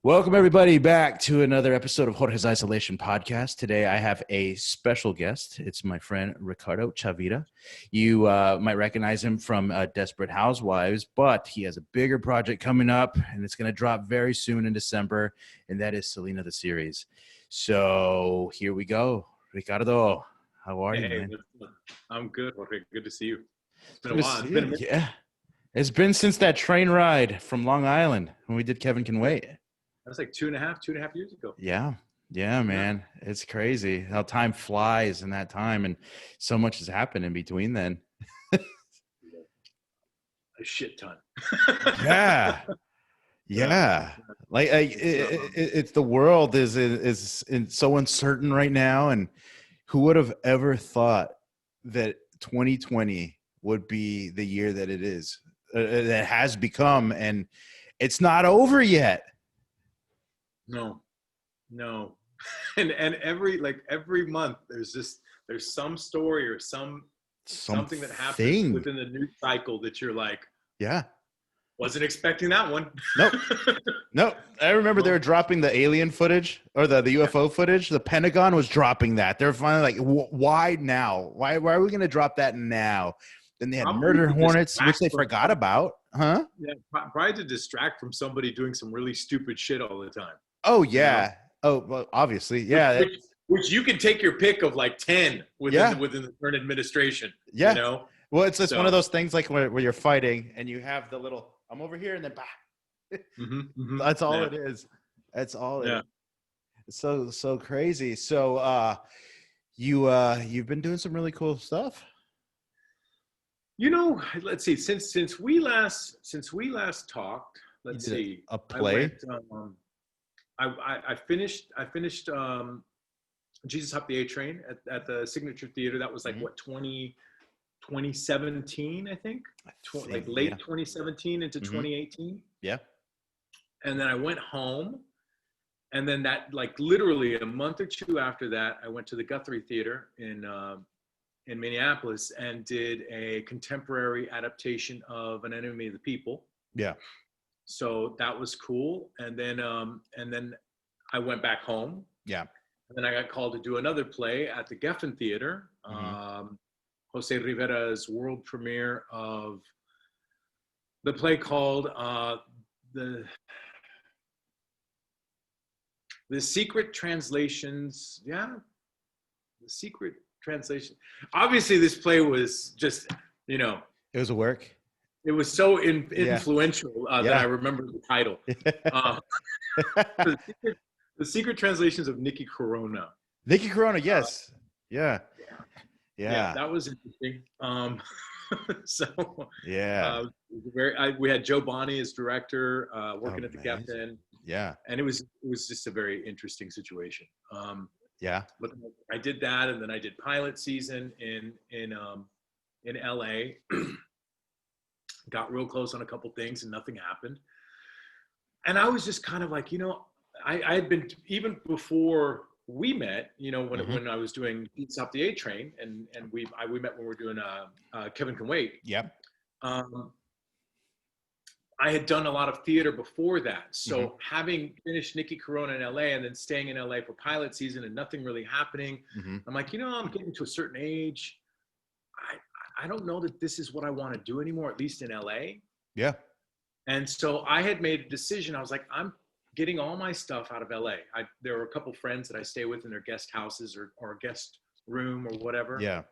Welcome, everybody, back to another episode of Jorge's Isolation Podcast. Today, I have a special guest. It's my friend, Ricardo Chavira. You might recognize him from Desperate Housewives, but he has a bigger project coming up, and it's going to drop very soon in December, and that is Selena, the series. So here we go. Ricardo, how are you, man? I'm good, Jorge. Good to see you. It's been Good a to while. see you. Yeah. It's been since that train ride from Long Island when we did Kevin Can Wait. That was like two and a half years ago. Yeah, man. It's crazy how time flies in that time, and so much has happened in between then. A shit ton. Yeah. Like it's the world is so uncertain right now, and who would have ever thought that 2020 would be the year that it is, that has become, and it's not over yet. No. And every month there's some story or something that happens within the news cycle that you're like, yeah, wasn't expecting that one. Nope. I remember they were dropping the alien footage or the UFO footage. The Pentagon was dropping that. They're finally like, why now? Why are we going to drop that now? Then they had murder hornets, which they forgot about. Huh? Yeah, probably to distract from somebody doing some really stupid shit all the time. Oh, yeah. You know? Oh, well, obviously. Yeah. Which you can take your pick of like 10 within the current administration. Yeah. You know? Well, it's just one of those things like where you're fighting and you have the little, I'm over here and then bah. That's all it is. That's all it is. It's so crazy. So you've been doing some really cool stuff. You know, let's see. Since we last talked, let's see. A play. I finished Jesus Hop the A Train at the Signature Theater. That was like what 2017, I think. Like late 2017 into 2018. Yeah. And then I went home, and then that like literally a month or two after that, I went to the Guthrie Theater in Minneapolis and did a contemporary adaptation of An Enemy of the People. Yeah. So that was cool. And then I went back home. Yeah. And then I got called to do another play at the Geffen Theater. Jose Rivera's world premiere of the play called The Secret Translations. Yeah. The Secret Translation. Obviously, this play was just, you know. It was a work. It was so influential that I remember the title. The Secret Translations of Nikki Corona. Nikki Corona, yes. Yeah, that was interesting. We had Joe Bonney as director, working at the Geffen. Yeah. And it was just a very interesting situation. But I did that, and then I did pilot season in LA. Got real close on a couple things, and nothing happened. And I was just kind of like, you know, I had been, even before we met, you know, when I was doing Stop the A Train, and we met when we were doing Kevin Can Wait. Yep. I had done a lot of theater before that. So having finished Nikki Corona in LA and then staying in LA for pilot season and nothing really happening, I'm like, you know, I'm getting to a certain age. I don't know that this is what I want to do anymore, at least in LA. Yeah. And so I had made a decision. I was like, I'm getting all my stuff out of LA. There were a couple friends that I stay with in their guest houses or a guest room or whatever. Yeah.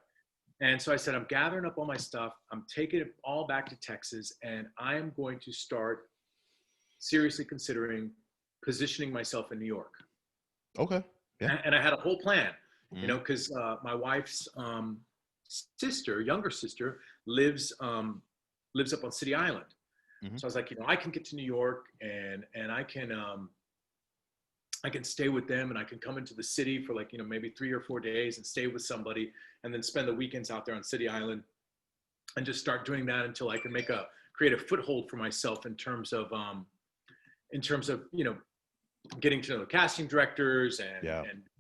And so I said, I'm gathering up all my stuff. I'm taking it all back to Texas, and I am going to start seriously considering positioning myself in New York. Okay. Yeah. And I had a whole plan, you know, because my wife's younger sister, lives up on City Island. So I was like, you know, I can get to New York and I can stay with them, and I can come into the city for like, you know, maybe 3 or 4 days and stay with somebody, and then spend the weekends out there on City Island and just start doing that until I can create a foothold for myself in terms of, you know, getting to know the casting directors and you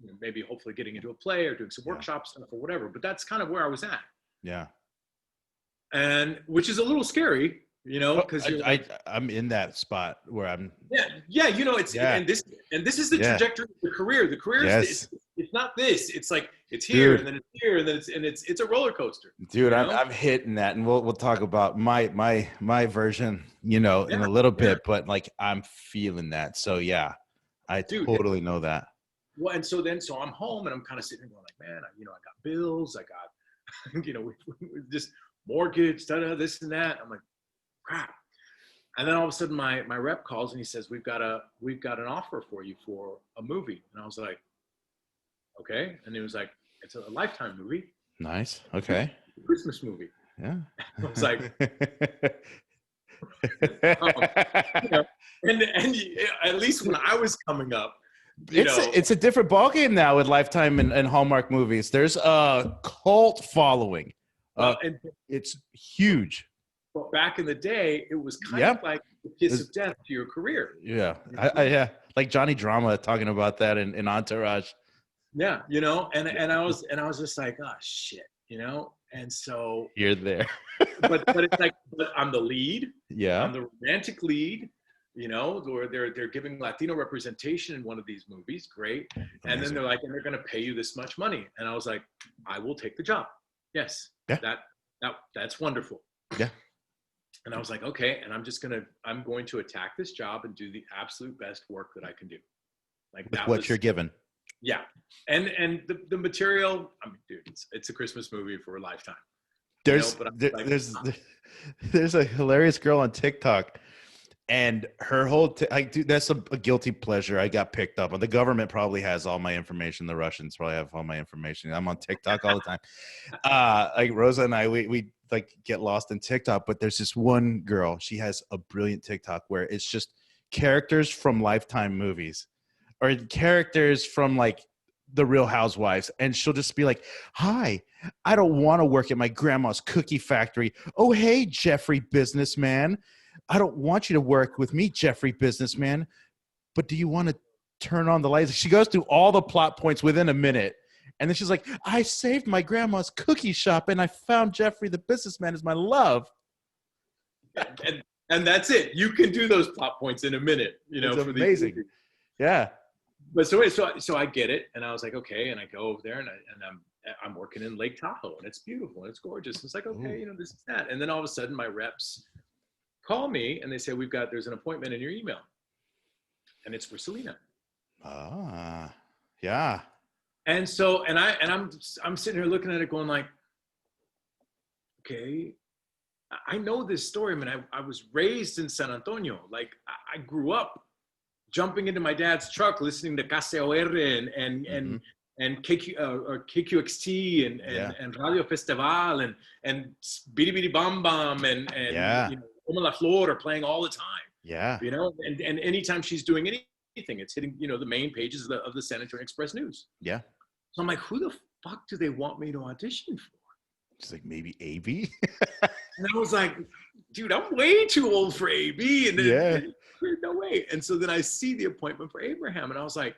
know, maybe hopefully getting into a play or doing some workshop stuff or whatever. But that's kind of where I was at. Yeah. And which is a little scary you know, because you're like, I'm in that spot where I'm. yeah, you know, it's Yeah. and this is the trajectory of the career. The career is it's not this. It's like it's here and then it's here and then it's a roller coaster. Dude, you know? I'm hitting that, and we'll talk about my version, you know, in a little bit, but like I'm feeling that. So yeah, I totally know that. Well, and so I'm home and I'm kind of sitting there going like, man, I got bills, I got, we just mortgage, this and that. I'm like, crap. And then all of a sudden my rep calls and he says, we've got an offer for you for a movie. And I was like, okay. And he was like, it's a Lifetime movie. Nice. Okay. Christmas movie. Yeah. I was like, and at least when I was coming up, it's a different ballgame now with Lifetime and Hallmark movies. There's a cult following. And it's huge. But back in the day, it was kind of like the kiss of death to your career. Yeah. Yeah. Like Johnny Drama talking about that in Entourage. Yeah. And I was just like, oh shit, and so you're there. but it's like, but I'm the lead. Yeah. I'm the romantic lead, or they're giving Latino representation in one of these movies. Great. Amazing. And then they're like, and they're going to pay you this much money. And I was like, I will take the job. Yes. Yeah. That's wonderful. Yeah. And I was like, okay. And I'm going to attack this job and do the absolute best work that I can do. Like with what you're given. Yeah. And the material, I mean, dude, it's a Christmas movie for a Lifetime. There's a hilarious girl on TikTok, and her whole dude, that's a guilty pleasure. I got picked up on. The government probably has all my information. The Russians probably have all my information. I'm on TikTok all the time. Like Rosa and I, we like get lost in TikTok, but there's this one girl. She has a brilliant TikTok where it's just characters from Lifetime movies or characters from like the Real Housewives, and she'll just be like, hi, I don't want to work at my grandma's cookie factory. Oh, hey, Jeffrey businessman. I don't want you to work with me, Jeffrey businessman, but do you want to turn on the lights? She goes through all the plot points within a minute, and then she's like, I saved my grandma's cookie shop, and I found Jeffrey the businessman is my love. And that's it. You can do those plot points in a minute. It's amazing. Yeah. But so I get it, and I was like, okay, and I go over there, and I'm working in Lake Tahoe, and it's beautiful, and it's gorgeous. It's like, okay, this is that, and then all of a sudden, my reps call me, and they say, there's an appointment in your email, and it's for Selena. Yeah. And so, I'm sitting here looking at it, going like, okay, I know this story. I mean, I was raised in San Antonio. Like, I grew up jumping into my dad's truck, listening to KCOR and KQXT and Radio Festival and Bidi Bidi Bam Bam and Oma La Flor are playing all the time. Yeah. And anytime she's doing anything, it's hitting, the main pages of the San Antonio Express News. Yeah. So I'm like, who the fuck do they want me to audition for? She's like, maybe AB? And I was like, dude, I'm way too old for AB. And then, no way. And so then I see the appointment for Abraham, and I was like,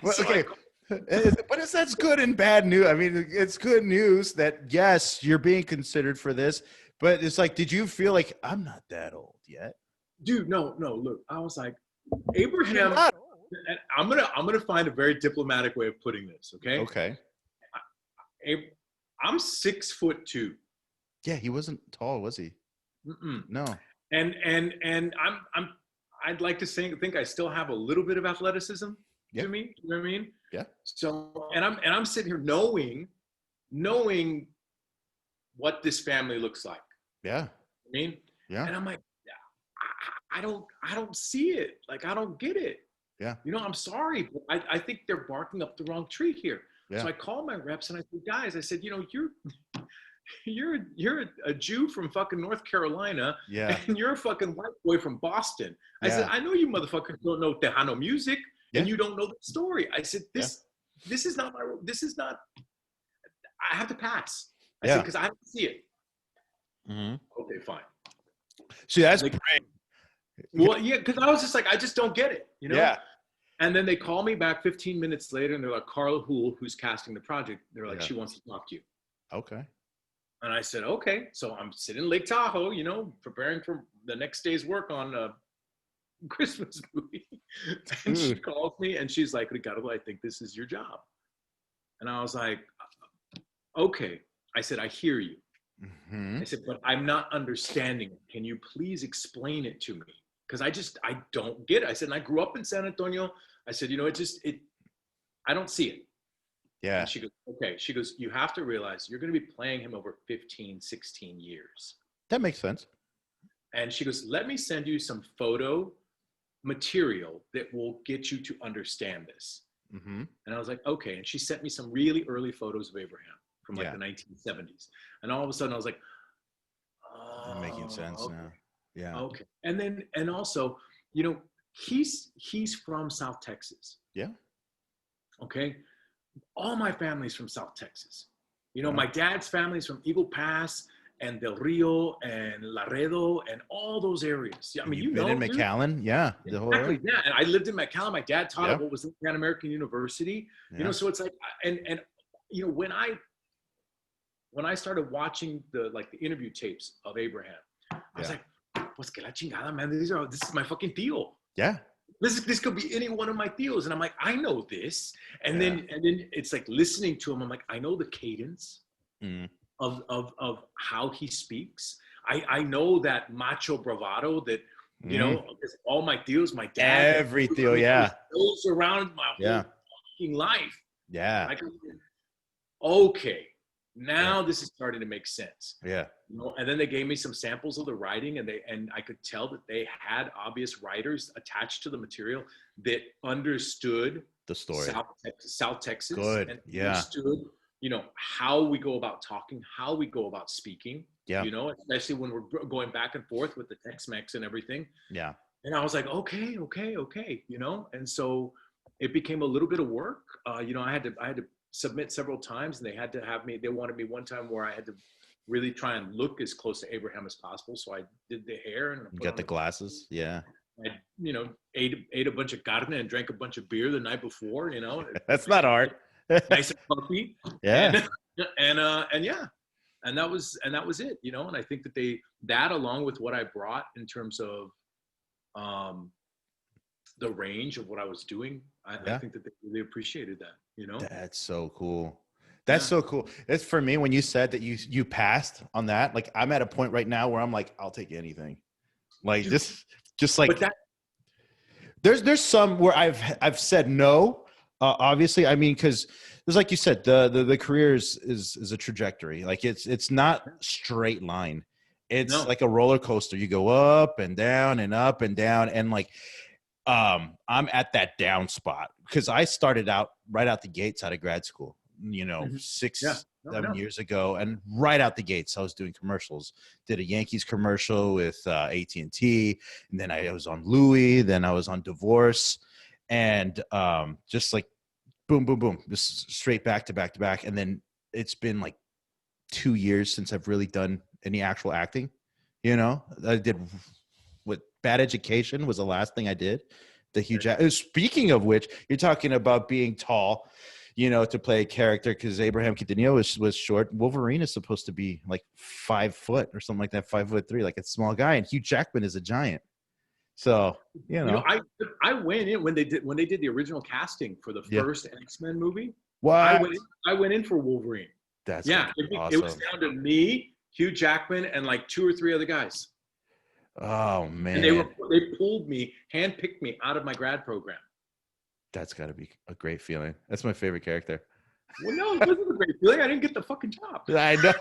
okay. But that's good and bad news. I mean, it's good news that, yes, you're being considered for this, but it's like, did you feel like, I'm not that old yet? Dude, no, look, I was like, Abraham, I'm gonna find a very diplomatic way of putting this, okay? Okay. I'm 6'2". Yeah, he wasn't tall, was he? Mm-mm. No. And I'd like to think I still have a little bit of athleticism to me. You know what I mean? Yeah. So and I'm sitting here knowing what this family looks like. Yeah. I mean, yeah. And I'm like, I don't see it. Like, I don't get it. Yeah. I'm sorry, but I think they're barking up the wrong tree here. Yeah. So I called my reps and I said, guys, I said, you're a Jew from fucking North Carolina, and you're a fucking white boy from Boston. I said, I know you motherfuckers don't know Tejano music, and you don't know the story. I said, this is not I have to pass. I said, because I don't see it. Mm-hmm. Okay, fine. See, that's great. Well, yeah, because I was just like, I just don't get it, Yeah. And then they call me back 15 minutes later, and they're like, Carla Houle, who's casting the project, they're like, she wants to talk to you. Okay. And I said, okay. So I'm sitting in Lake Tahoe, you know, preparing for the next day's work on a Christmas movie. And she calls me and she's like, Ricardo, I think this is your job. And I was like, okay. I said, I hear you. I said, but I'm not understanding it. Can you please explain it to me? Because I don't get it. I said, and I grew up in San Antonio. I said, you know, I don't see it. Yeah. And she goes, okay. She goes, you have to realize you're going to be playing him over 15, 16 years. That makes sense. And she goes, let me send you some photo material that will get you to understand this. And I was like, okay. And she sent me some really early photos of Abraham from like the 1970s. And all of a sudden I was like, oh, making sense now. Yeah. Okay. And also, you know, he's from South Texas. Yeah. Okay. All my family's from South Texas. You know, my dad's family's from Eagle Pass and Del Rio and Laredo and all those areas. Yeah, I mean, you've been in McAllen, dude. Yeah, the whole exactly. Yeah, and I lived in McAllen. My dad taught at what was Pan American University. You know, so it's like, and you know, when I started watching the interview tapes of Abraham, I was like, "Pues que la chingada, man! This is my fucking tío." Yeah. This could be any one of my tíos, and I'm like, I know this, and then it's like listening to him. I'm like, I know the cadence of how he speaks. I know that macho bravado that you know. All my tíos, my dad, every tío, goes around my whole fucking life. Yeah. Like, okay. Now this is starting to make sense. Yeah. You know, and then they gave me some samples of the writing, and I could tell that they had obvious writers attached to the material that understood the story. South Texas. Good. And yeah. Understood, you know, how we go about talking, how we go about speaking. Yeah. You know, especially when we're going back and forth with the Tex-Mex and everything. Yeah. And I was like, okay. You know, and so it became a little bit of work. You know, I had to submit several times, and they wanted me one time where I had to really try and look as close to Abraham as possible. So I did the hair and got the glasses. Yeah. I, you know, ate a bunch of carne and drank a bunch of beer the night before, you know. That's not hard. Nice and puffy. Yeah. And yeah. And that was it, you know. And I think that that along with what I brought in terms of the range of what I was doing, I think that they really appreciated that, you know. That's so cool. That's so cool. It's for me, when you said that you passed on that, like I'm at a point right now where I'm like, I'll take anything. Like just like that. There's some where I've said no. Obviously, I mean, because there's, like you said, the career is a trajectory. Like it's not straight line. It's like a roller coaster. You go up and down and up and down, and like I'm at that down spot because I started out right out the gates out of grad school. You know, 7 years ago, and right out the gates, I was doing commercials. Did a Yankees commercial with AT&T, and then I was on Louis. Then I was on Divorce, and just like boom, boom, boom, just straight back to back to back. And then it's been like 2 years since I've really done any actual acting. You know, I did what Bad Education was the last thing I did. The huge. Speaking of which, you're talking about being tall. You know, to play a character, because Abraham Quintanilla was short. Wolverine is supposed to be like 5 foot or something like that, 5'3", like a small guy, and Hugh Jackman is a giant. So you know I went in when they did the original casting for the first X-Men movie. What? I went in for Wolverine. That's awesome. It was down to me, Hugh Jackman, and like 2 or 3 other guys. Oh man! And they pulled me, handpicked me out of my grad program. That's got to be a great feeling. That's my favorite character. Well, no, it wasn't a great feeling. I didn't get the fucking job. I know.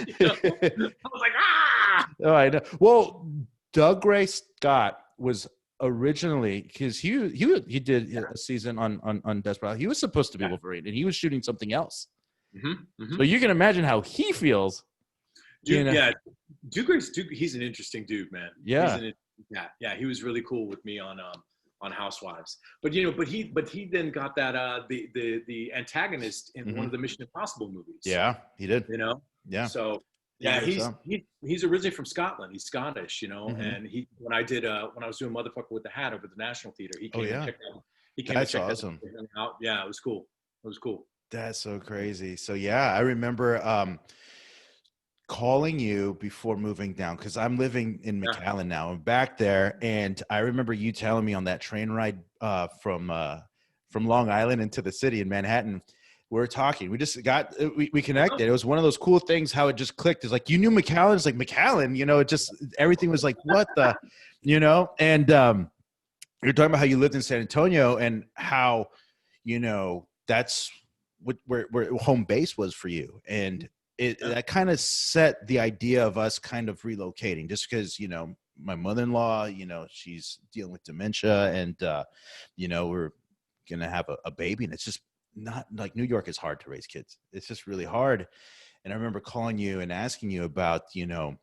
You know? I was like, ah! Oh, I know. Well, Doug Ray Scott was originally, because he did a season on Desperate. He was supposed to be Wolverine, and he was shooting something else. So you can imagine how he feels. Dude, you know? Yeah, Doug, he's an interesting dude, man. Yeah. He was really cool with me on Housewives, but he then got that the antagonist in one of the Mission Impossible movies. Yeah, he did. You know. Yeah. So he's originally from Scotland. He's Scottish, you know. And when I was doing Motherfucker with the Hat over at the National Theater, he came and checked out. He came and checked awesome. out. Yeah, it was cool. That's so crazy. So yeah, I remember calling you before moving down because I'm living in Yeah. McAllen now. I'm back there, and I remember you telling me on that train ride from Long Island into the city in Manhattan. We were talking. We just got we connected. It was one of those cool things how it just clicked. It's like you knew McAllen. It's like McAllen. You know, it just everything was like what the, you know. And you're talking about how you lived in San Antonio and how, you know, that's where home base was for you. And that kind of set the idea of us kind of relocating just because, you know, my mother-in-law, you know, she's dealing with dementia and, you know, we're going to have a baby, and it's just not like New York is hard to raise kids. It's just really hard. And I remember calling you and asking you about, you know,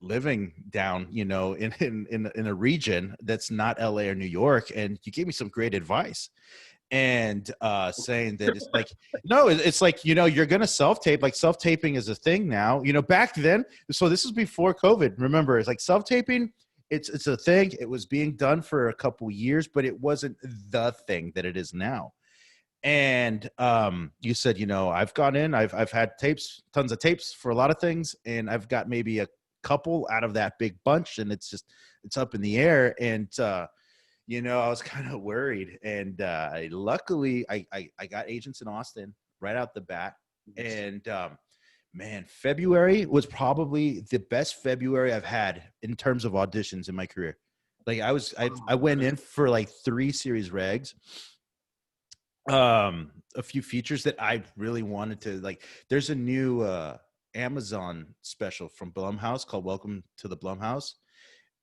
living down, you know, in a region that's not LA or New York. And you gave me some great advice and saying that it's like, no, it's like, you know, you're going to self-tape, like self-taping is a thing now, you know, back then. So this is before COVID. Remember, it's like self-taping. It's a thing. It was being done for a couple years, but it wasn't the thing that it is now. And you said, you know, I've gone in, I've had tapes, tons of tapes for a lot of things, and I've got maybe a couple out of that big bunch, and it's up in the air. And you know, I was kind of worried, and luckily I got agents in Austin right out the bat. And man, February was probably the best February I've had in terms of auditions in my career. Like I went in for like 3 series regs, a few features that I really wanted to, like, there's a new Amazon special from Blumhouse called Welcome to the Blumhouse,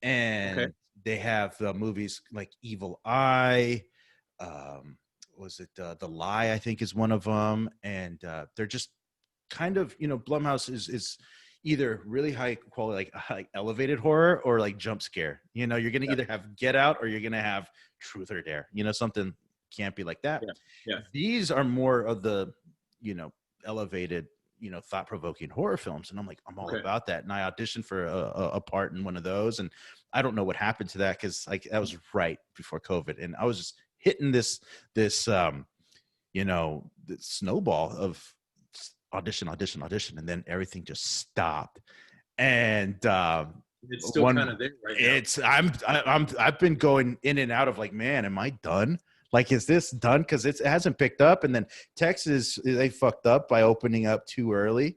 Okay. and they have movies like Evil Eye, was it The Lie, I think is one of them, and they're just kind of, you know, Blumhouse is either really high quality, like elevated horror, or like jump scare. You know, you're gonna either have Get Out or you're gonna have Truth or Dare, you know, something campy like that. Yeah. Yeah. These are more of the, you know, elevated, you know, thought-provoking horror films, and I'm like, I'm all Okay. about that. And I auditioned for a part in one of those, and I don't know what happened to that because like that was right before COVID, and I was just hitting this you know, the snowball of audition, and then everything just stopped. And It's still kind of there right now. I've been going in and out of like, man, am I done? Like, is this done? Because it hasn't picked up. And then Texas, they fucked up by opening up too early,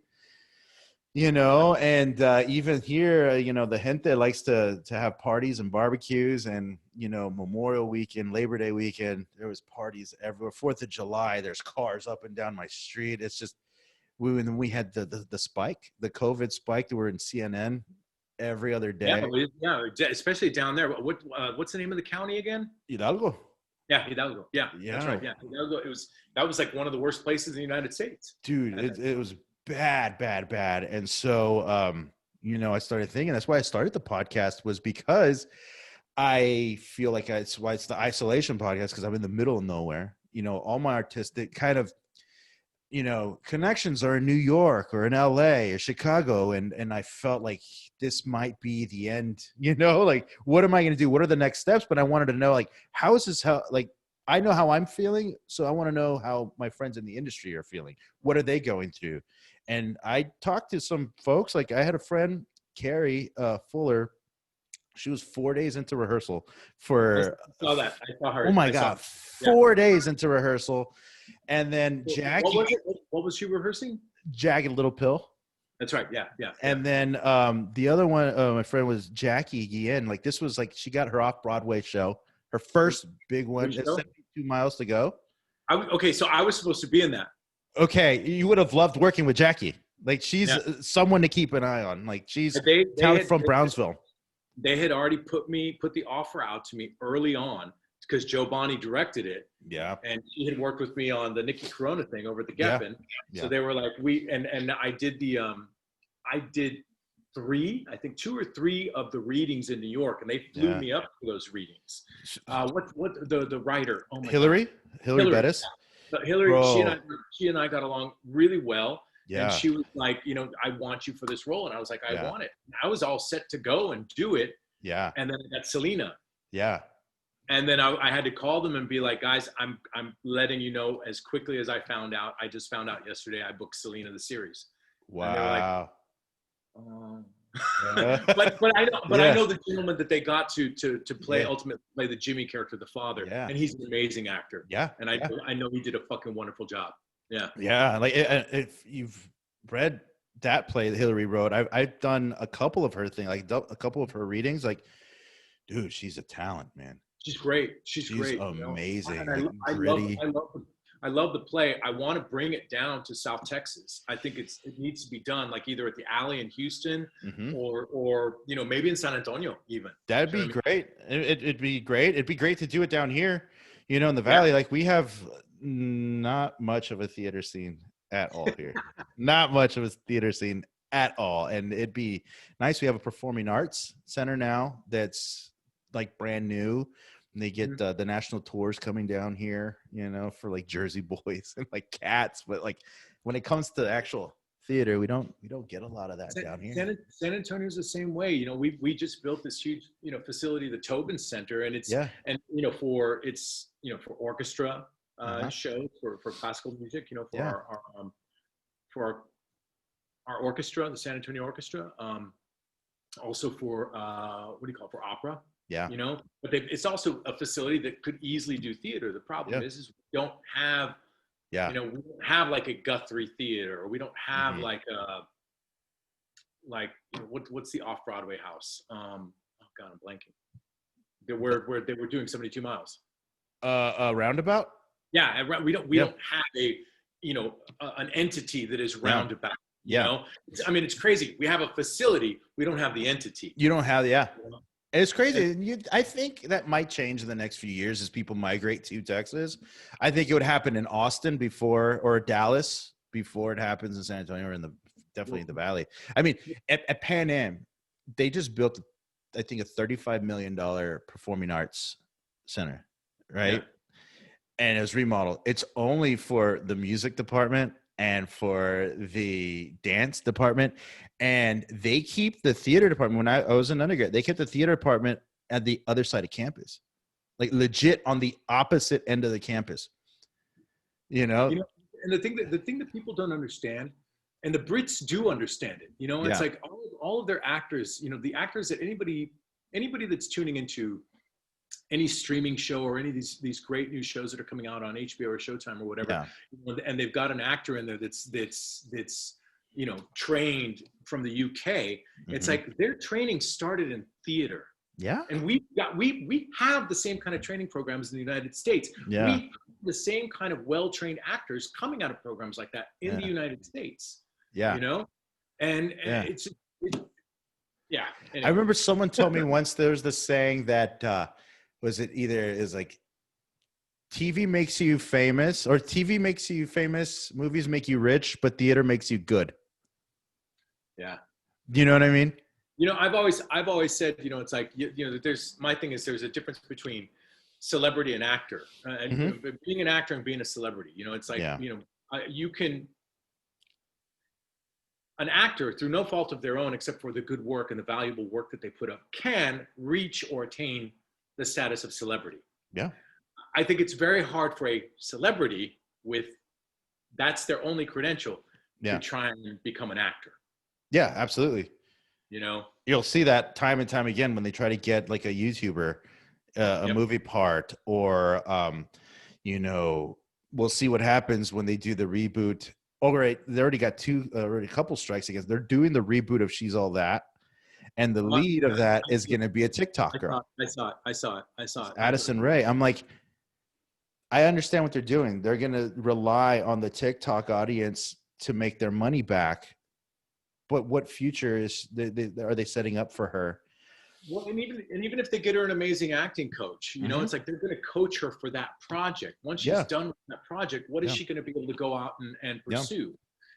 you know. And even here, you know, the gente likes to have parties and barbecues, and, you know, Memorial Weekend, Labor Day weekend, there was parties everywhere. 4th of July, there's cars up and down my street. It's just, when we had the spike, the COVID spike, that were in CNN every other Yeah. day. Yeah. Especially down there. What's the name of the county again? Hidalgo. Yeah, Hidalgo. Yeah, that's right. Yeah. Yeah, Hidalgo. That was like one of the worst places in the United States. Dude, it was bad. And so, you know, I started thinking, that's why I started the podcast, was because I feel like it's why it's the isolation podcast, because I'm in the middle of nowhere. You know, all my artistic kind of, you know, connections are in New York or in LA or Chicago. And I felt like this might be the end, you know, like, what am I going to do? What are the next steps? But I wanted to know, like, how is this, how, like, I know how I'm feeling. So I want to know how my friends in the industry are feeling. What are they going through? And I talked to some folks, like I had a friend, Carrie Fuller. She was 4 days into rehearsal for, I saw that. I saw her. oh my God, 4 days into rehearsal. And then Jackie, what was it? What was she rehearsing? Jagged Little Pill. That's right. Yeah. And then the other one, my friend, was Jackie Guillen. Like, this was like, she got her off-Broadway show, her first big one. It's 72 Miles to Go. Okay, so I was supposed to be in that. Okay, you would have loved working with Jackie. Like, she's someone to keep an eye on. Like, she's from Brownsville. They had already put the offer out to me early on, because Joe Bonney directed it. Yeah. And he had worked with me on the Nikki Corona thing over at the Geffen. Yeah. So they were like, and I did I did 2 or 3 of the readings in New York, and they flew me up for those readings. What the writer? Oh my Hillary? God. Hillary Bettis? Hillary, she and I got along really well. Yeah. And she was like, you know, I want you for this role. And I was like, I want it. And I was all set to go and do it. Yeah. And then I got Selena. Yeah. And then I had to call them and be like, guys, I'm letting you know as quickly as I found out. I just found out yesterday I booked Selena the series. Wow. And they were like, oh. Uh, but I yeah. know the gentleman that they got to play Yeah. ultimately play the Jimmy character, the father, Yeah. and he's an amazing actor. Yeah. And I know he did a fucking wonderful job. Yeah. Yeah. Like if you've read that play that Hillary wrote, I've done a couple of her things, like a couple of her readings. Like, dude, she's a talent, man. She's great. She's great. Amazing. And Like, gritty. I love the play. I want to bring it down to South Texas. I think it needs to be done like either at the Alley in Houston or maybe in San Antonio even. That'd be great. It'd be great. It'd be great to do it down here, in the Valley. Like, we have not much of a theater scene at all here. Not much of a theater scene at all. And it'd be nice. We have a performing arts center now that's like brand new. And they get the national tours coming down here, for like Jersey Boys and like Cats. But like when it comes to actual theater, we don't get a lot of that down here. San Antonio's the same way. We just built this huge facility, the Tobin Center, and it's for orchestra shows for classical music. For our orchestra, the San Antonio Orchestra. Also for for opera. Yeah. But it's also a facility that could easily do theater. The problem is we don't have, we don't have like a Guthrie Theater, or we don't have like what's the off-Broadway house? Oh God, I'm blanking. Where they were doing 72 Miles. Roundabout? Yeah, we don't have an entity that is Roundabout. It's crazy. We have a facility, we don't have the entity. You don't have It's crazy. I think that might change in the next few years as people migrate to Texas. I think it would happen in Austin or Dallas before it happens in San Antonio, or definitely in the Valley. I mean, at Pan Am, they just built, I think, a $35 million performing arts center, right? Yeah. And it was remodeled. It's only for the music department and for the dance department, and they keep the theater department. When I was an undergrad, they kept the theater department at the other side of campus, like legit on the opposite end of the campus. And the thing that people don't understand, and the Brits do understand it. It's like all of their actors. The actors that anybody that's tuning into any streaming show or any of these great new shows that are coming out on HBO or Showtime or whatever, and they've got an actor in there that's trained from the UK. It's like their training started in theater. Yeah. And we have the same kind of training programs in the United States. Yeah. We have the same kind of well-trained actors coming out of programs like that in the United States. Yeah. And it's anyway. I remember someone told me once there's this saying that is like TV makes you famous, or TV makes you famous, movies make you rich, but theater makes you good. Yeah. Do you know what I mean? I've always said, it's like, my thing is there's a difference between celebrity and actor, and being an actor and being a celebrity. It's like, you can, an actor, through no fault of their own, except for the good work and the valuable work that they put up, can reach or attain the status of celebrity. Yeah. I think it's very hard for a celebrity that's their only credential to try and become an actor. Yeah, absolutely. You'll see that time and time again when they try to get like a YouTuber, a movie part, or, we'll see what happens when they do the reboot. Oh, right. They already got a couple strikes against. They're doing the reboot of She's All That. And the lead of that is going to be a TikTok girl. I saw it. Addison Rae. I'm like, I understand what they're doing. They're going to rely on the TikTok audience to make their money back. But what future are they setting up for her? Well, and even if they get her an amazing acting coach, it's like they're going to coach her for that project. Once she's done with that project, what is she going to be able to go out and pursue?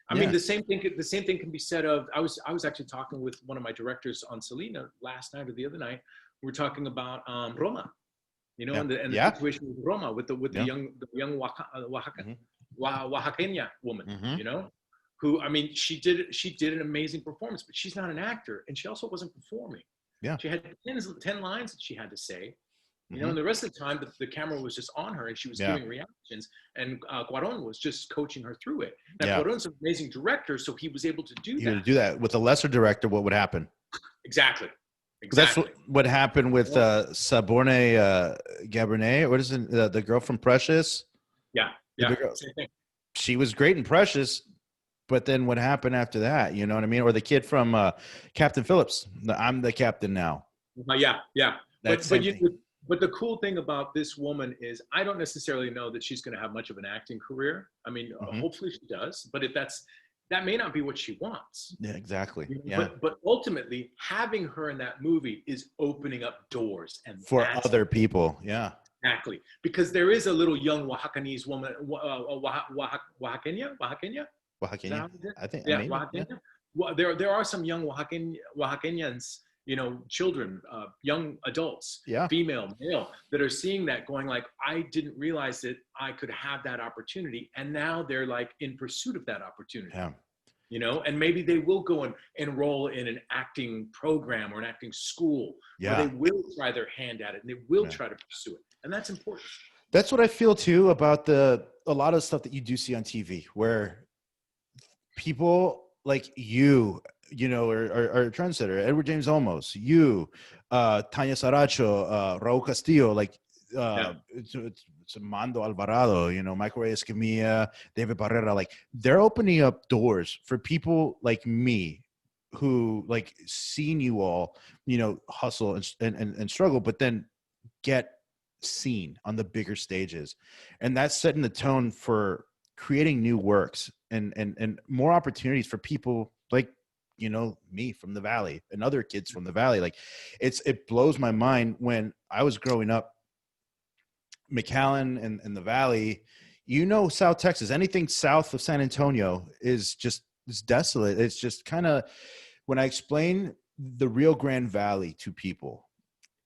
I mean, the same thing can be said of. I was actually talking with one of my directors on Selena last night or the other night. We were talking about Roma, and the situation with Roma with the young Oaxaqueña woman, who, I mean, she did an amazing performance, but she's not an actor, and she also wasn't performing. Yeah, she had 10 lines that she had to say, You know, and the rest of the time, the camera was just on her and she was giving reactions, and Cuarón was just coaching her through it. Now, Cuarón's an amazing director, so he was able to do that. To do that with a lesser director, what would happen? Exactly. That's what happened with Saborne Gabrinet. What is it? The girl from Precious? Yeah. Same thing. She was great in Precious, but then what happened after that? You know what I mean? Or the kid from Captain Phillips. I'm the captain now. Yeah. But the cool thing about this woman is I don't necessarily know that she's going to have much of an acting career. I mean, hopefully she does, but that may not be what she wants. Yeah, exactly. But ultimately, having her in that movie is opening up doors and for other people. Yeah, exactly. Because there is a little young Oaxacanese woman, Oaxaqueña. I think. Yeah, Oaxaqueña. Well, there are some young Oaxaqueñans, you know, children, young adults, female, male, that are seeing that going like, I didn't realize that I could have that opportunity. And now they're like in pursuit of that opportunity, you know, and maybe they will go and enroll in an acting program or an acting school where they will try their hand at it and they will try to pursue it. And that's important. That's what I feel too about a lot of stuff that you do see on TV where people like you know, or trendsetter, Edward James Olmos, Tanya Saracho, Raul Castillo, like it's Mando Alvarado, you know, Michael Reyes Camilla, David Barrera, like they're opening up doors for people like me who like seen you all, you know, hustle and struggle, but then get seen on the bigger stages. And that's setting the tone for creating new works and more opportunities for people like, you know, me from the Valley and other kids from the Valley. Like it blows my mind when I was growing up, McAllen and the Valley, you know, South Texas, anything south of San Antonio is desolate. It's just kind of, when I explain the Rio Grande Valley to people,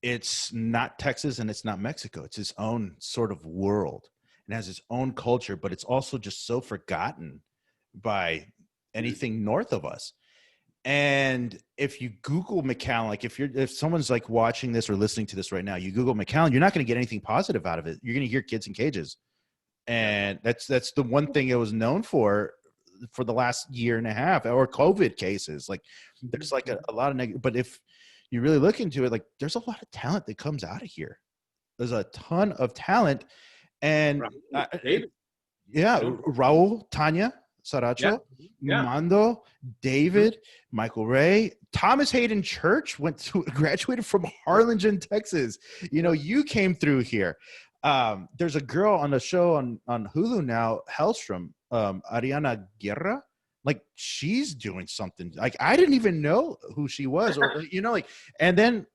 it's not Texas and it's not Mexico. It's its own sort of world. It has its own culture, but it's also just so forgotten by anything north of us. And if you Google McAllen, like if someone's like watching this or listening to this right now, you Google McAllen, you're not going to get anything positive out of it. You're going to hear kids in cages. And that's the one thing it was known for the last year and a half, or COVID cases. Like there's like a lot of negative, but if you really look into it, like there's a lot of talent that comes out of here. There's a ton of talent. And Raul, Tanya Saracho, Mando, David, Michael Ray, Thomas Hayden Church graduated from Harlingen, Texas. You know, you came through here. There's a girl on the show on Hulu now, Hellstrom, Ariana Guerra. Like she's doing something. Like I didn't even know who she was, or you know, like. And then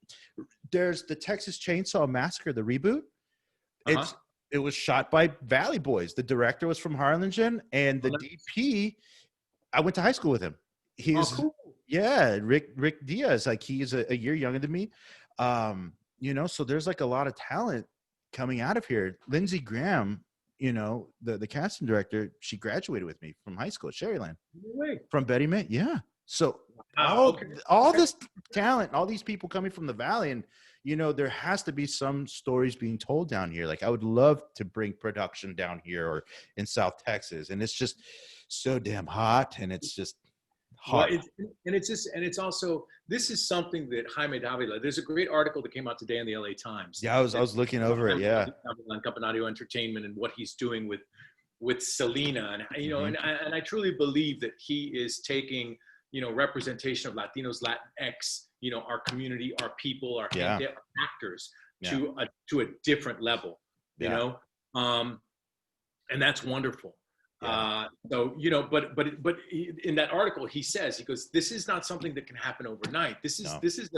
there's the Texas Chainsaw Massacre, the reboot. It was shot by Valley Boys. The director was from Harlingen, and the DP, I went to high school with him. He's cool. Rick Diaz. Like he's a year younger than me. You know, so there's like a lot of talent coming out of here. Lindsey Graham, you know, the casting director, she graduated with me from high school at Sherryland. From Betty May. Yeah. So all this talent, all these people coming from the Valley, and you know, there has to be some stories being told down here. Like I would love to bring production down here or in South Texas. And it's just so damn hot. And it's just hot. Well, it's also, this is something that Jaime Davila, there's a great article that came out today in the LA Times. Yeah, I was looking over it. Yeah. On Campanario Entertainment and what he's doing with Selena. And, you know, and I truly believe that he is taking, you know, representation of Latinos, Latinx, you know, our community, our people, our actors to a different level, you know, and that's wonderful. So, you know, but in that article, he goes, this is not something that can happen overnight. This is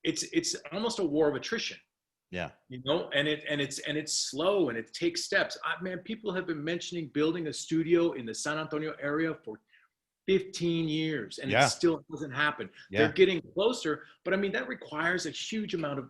it's almost a war of attrition. Yeah. You know, and it's slow and it takes steps. Man, people have been mentioning building a studio in the San Antonio area for 15 years and it still hasn't happened. They're getting closer, but I mean that requires a huge amount of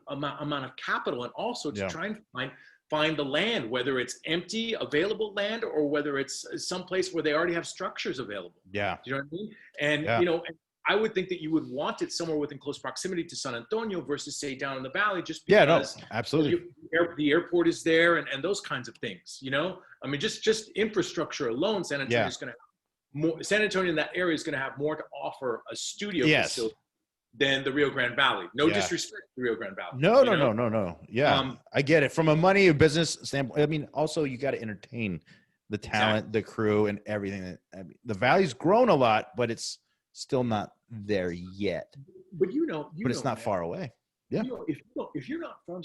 capital, and also to try and find the land, whether it's empty available land or whether it's someplace where they already have structures available. Yeah. Do you know what I mean? And you know, I would think that you would want it somewhere within close proximity to San Antonio versus say down in the valley, just Yeah, no, because absolutely. the airport is there and those kinds of things. I mean, just infrastructure alone, San Antonio is going to have more. San Antonio in that area is going to have more to offer a studio facility than the Rio Grande Valley. No disrespect to the Rio Grande Valley. No. Yeah, I get it. From a money or business standpoint, I mean, also you got to entertain the talent, the crew, and everything. I mean, the Valley's grown a lot, but it's still not there yet. But it's not far away. Yeah. If you're not from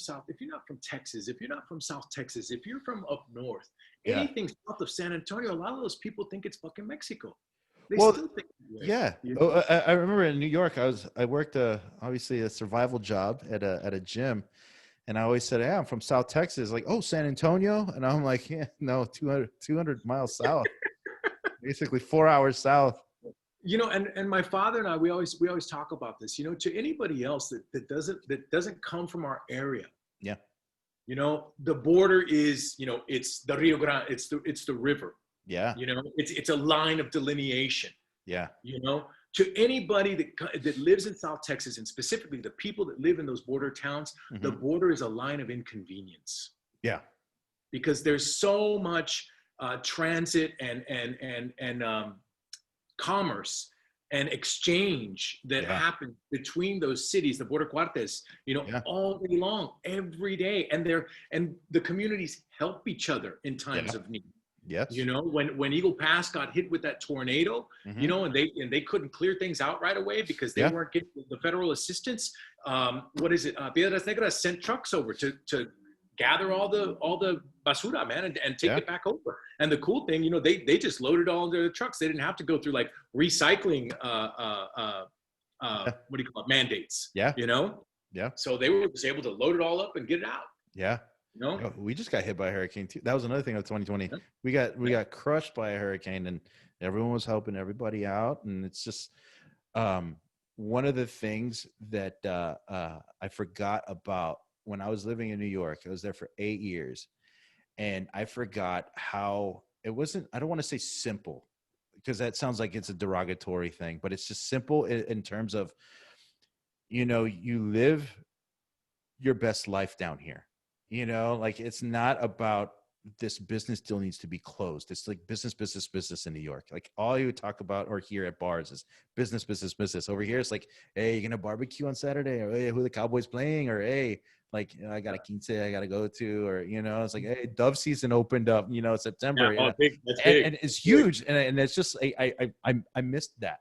Texas, if you're not from South Texas, if you're from up north, anything south of San Antonio, a lot of those people think it's fucking Mexico. They still think I remember in New York, I worked obviously a survival job at a gym, and I always said, "Yeah, I'm from South Texas." Like, "Oh, San Antonio," and I'm like, "Yeah, no, 200 miles south, basically 4 hours south." And my father and I, we always talk about this. To anybody else that doesn't come from our area. Yeah. The border is, it's the Rio Grande, it's the river. Yeah. It's a line of delineation. Yeah. To anybody that lives in South Texas, and specifically the people that live in those border towns, the border is a line of inconvenience. Yeah. Because there's so much transit and commerce and exchange that happens between those cities, the border cuartes, all day long, every day, and the communities help each other in times of need. Yes. When Eagle Pass got hit with that tornado, and they couldn't clear things out right away because they weren't getting the federal assistance. Piedras Negras sent trucks over to gather all the basura, man, and take it back over. And the cool thing, they just loaded all into the trucks. They didn't have to go through like recycling what do you call it, mandates. Yeah. Yeah. So they were just able to load it all up and get it out. Yeah. We just got hit by a hurricane too. That was another thing of 2020. Yeah. We got crushed by a hurricane, and everyone was helping everybody out. And it's just one of the things that I forgot about when I was living in New York. I was there for 8 years, and I forgot how it wasn't. I don't want to say simple, because that sounds like it's a derogatory thing, but it's just simple in terms of, you live your best life down here. Like, it's not about this business deal needs to be closed. It's like business in New York. Like, all you would talk about or hear at bars is business. Over here, it's like, hey, you're going to barbecue on Saturday? Or, hey, who the Cowboys playing? Or, hey, like, I got a quince I got to go to. Or, it's like, hey, dove season opened up, September. That's big. And it's huge. And it's just, I missed that.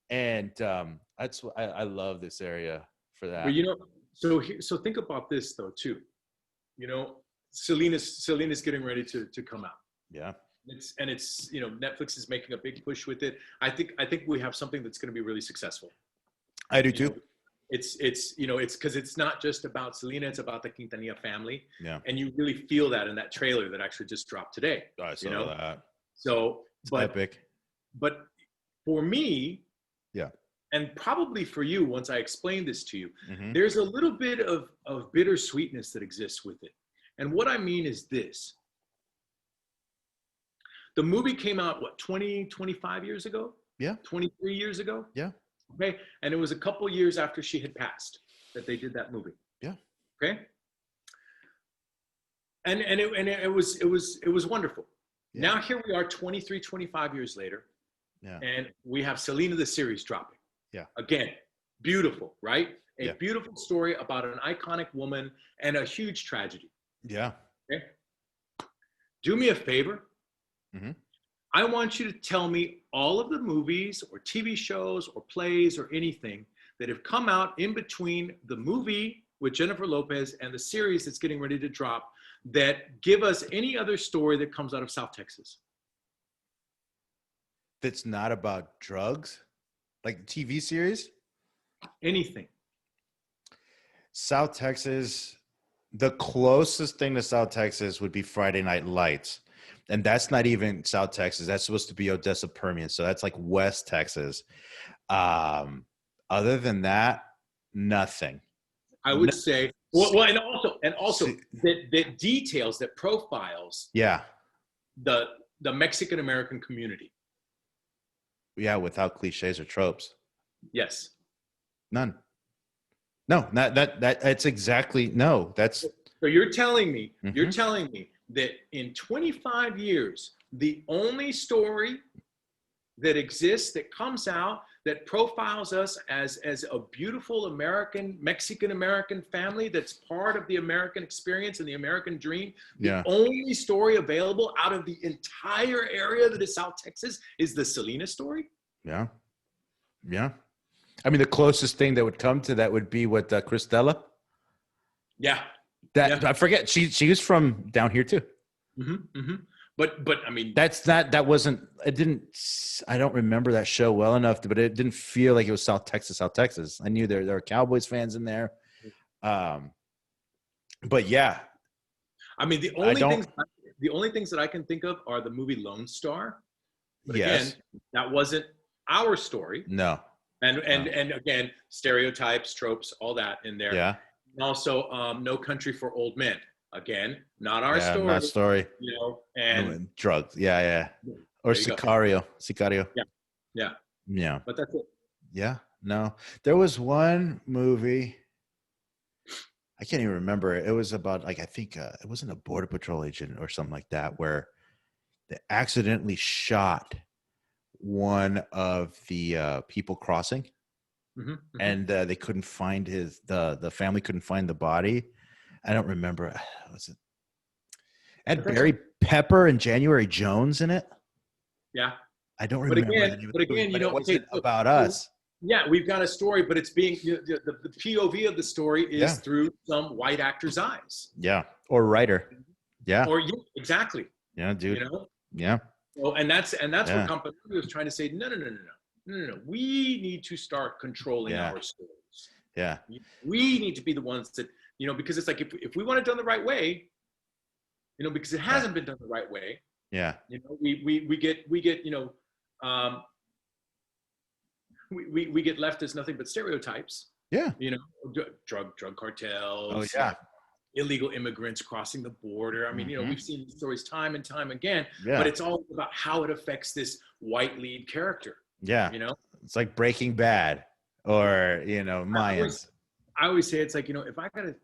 And that's why I love this area for that. But, so think about this though, too. Selena's getting ready to come out. Yeah. It's Netflix is making a big push with it. I think we have something that's going to be really successful. I do too. It's because it's not just about Selena, it's about the Quintanilla family. Yeah. And you really feel that in that trailer that actually just dropped today. I saw that. So it's epic. But for me, yeah. And probably for you, once I explain this to you, there's a little bit of bittersweetness that exists with it. And what I mean is this. The movie came out, 25 years ago? Yeah. 23 years ago? Yeah. Okay. And it was a couple years after she had passed that they did that movie. Yeah. Okay. And it was wonderful. Yeah. Now here we are 23, 25 years later. Yeah. And we have Selena the series dropping. Yeah. Again, beautiful, right? A beautiful story about an iconic woman and a huge tragedy. Yeah. Okay. Do me a favor. I want you to tell me all of the movies or TV shows or plays or anything that have come out in between the movie with Jennifer Lopez and the series that's getting ready to drop that give us any other story that comes out of South Texas. That's not about drugs? Like TV series? Anything. South Texas, the closest thing to South Texas would be Friday Night Lights. And that's not even South Texas. That's supposed to be Odessa Permian. So that's like West Texas. Other than that, nothing. I would say, well, and also that details, that profiles. Yeah. The Mexican American community. Yeah, without cliches or tropes. Yes. None. No, that's exactly no. That's So you're telling me, mhm. that in 25 years, the only story that exists, that comes out, that profiles us as a beautiful American, Mexican American family that's part of the American experience and the American dream. The Yeah. only story available out of the entire area that is South Texas is the Selena story. Yeah. Yeah. I mean, the closest thing that would come to that would be what Christella. Yeah. That Yeah. I forget. She was from down here too. But I mean, That's not that wasn't. It didn't. I don't remember that show well enough, but it didn't feel like it was South Texas. South Texas. I knew there were Cowboys fans in there. Um, but yeah, I mean, I don't. the only things that I can think of are the movie Lone Star. But again, Yes. that wasn't our story. No. No. And again, stereotypes, tropes, all that in there. Yeah. And also, No Country for Old Men. Again, not our Yeah. story, Not story. and Drugs. Yeah. Yeah. Or there you go. Sicario. Sicario. Yeah, yeah. Yeah. But that's it. Yeah. No. There was one movie. I can't even remember. It was about like I think it wasn't a border patrol agent or something like that, where they accidentally shot one of the people crossing, and they couldn't find the family couldn't find the body. I don't remember. Was it? Had Barry Pepper and January Jones in it. Yeah. I don't remember the name of the movie, but it wasn't about us. Yeah, we've got a story, but it's being the POV of the story is through some white actor's eyes. Yeah, or writer. Yeah. Or exactly. Yeah, dude. You know. Yeah. Well, and that's what Campanella was trying to say. No. We need to start controlling our stories. Yeah. We need to be the ones that, because it's like if we want it done the right way, because it hasn't been done the right way. Yeah. We get we get left as nothing but stereotypes. Yeah. Drug cartels. Oh yeah. Illegal immigrants crossing the border. I mean, we've seen these stories time and time again, Yeah. but it's all about how it affects this white lead character. Yeah. It's like Breaking Bad or, Mayans. I always say it's like, if I gotta,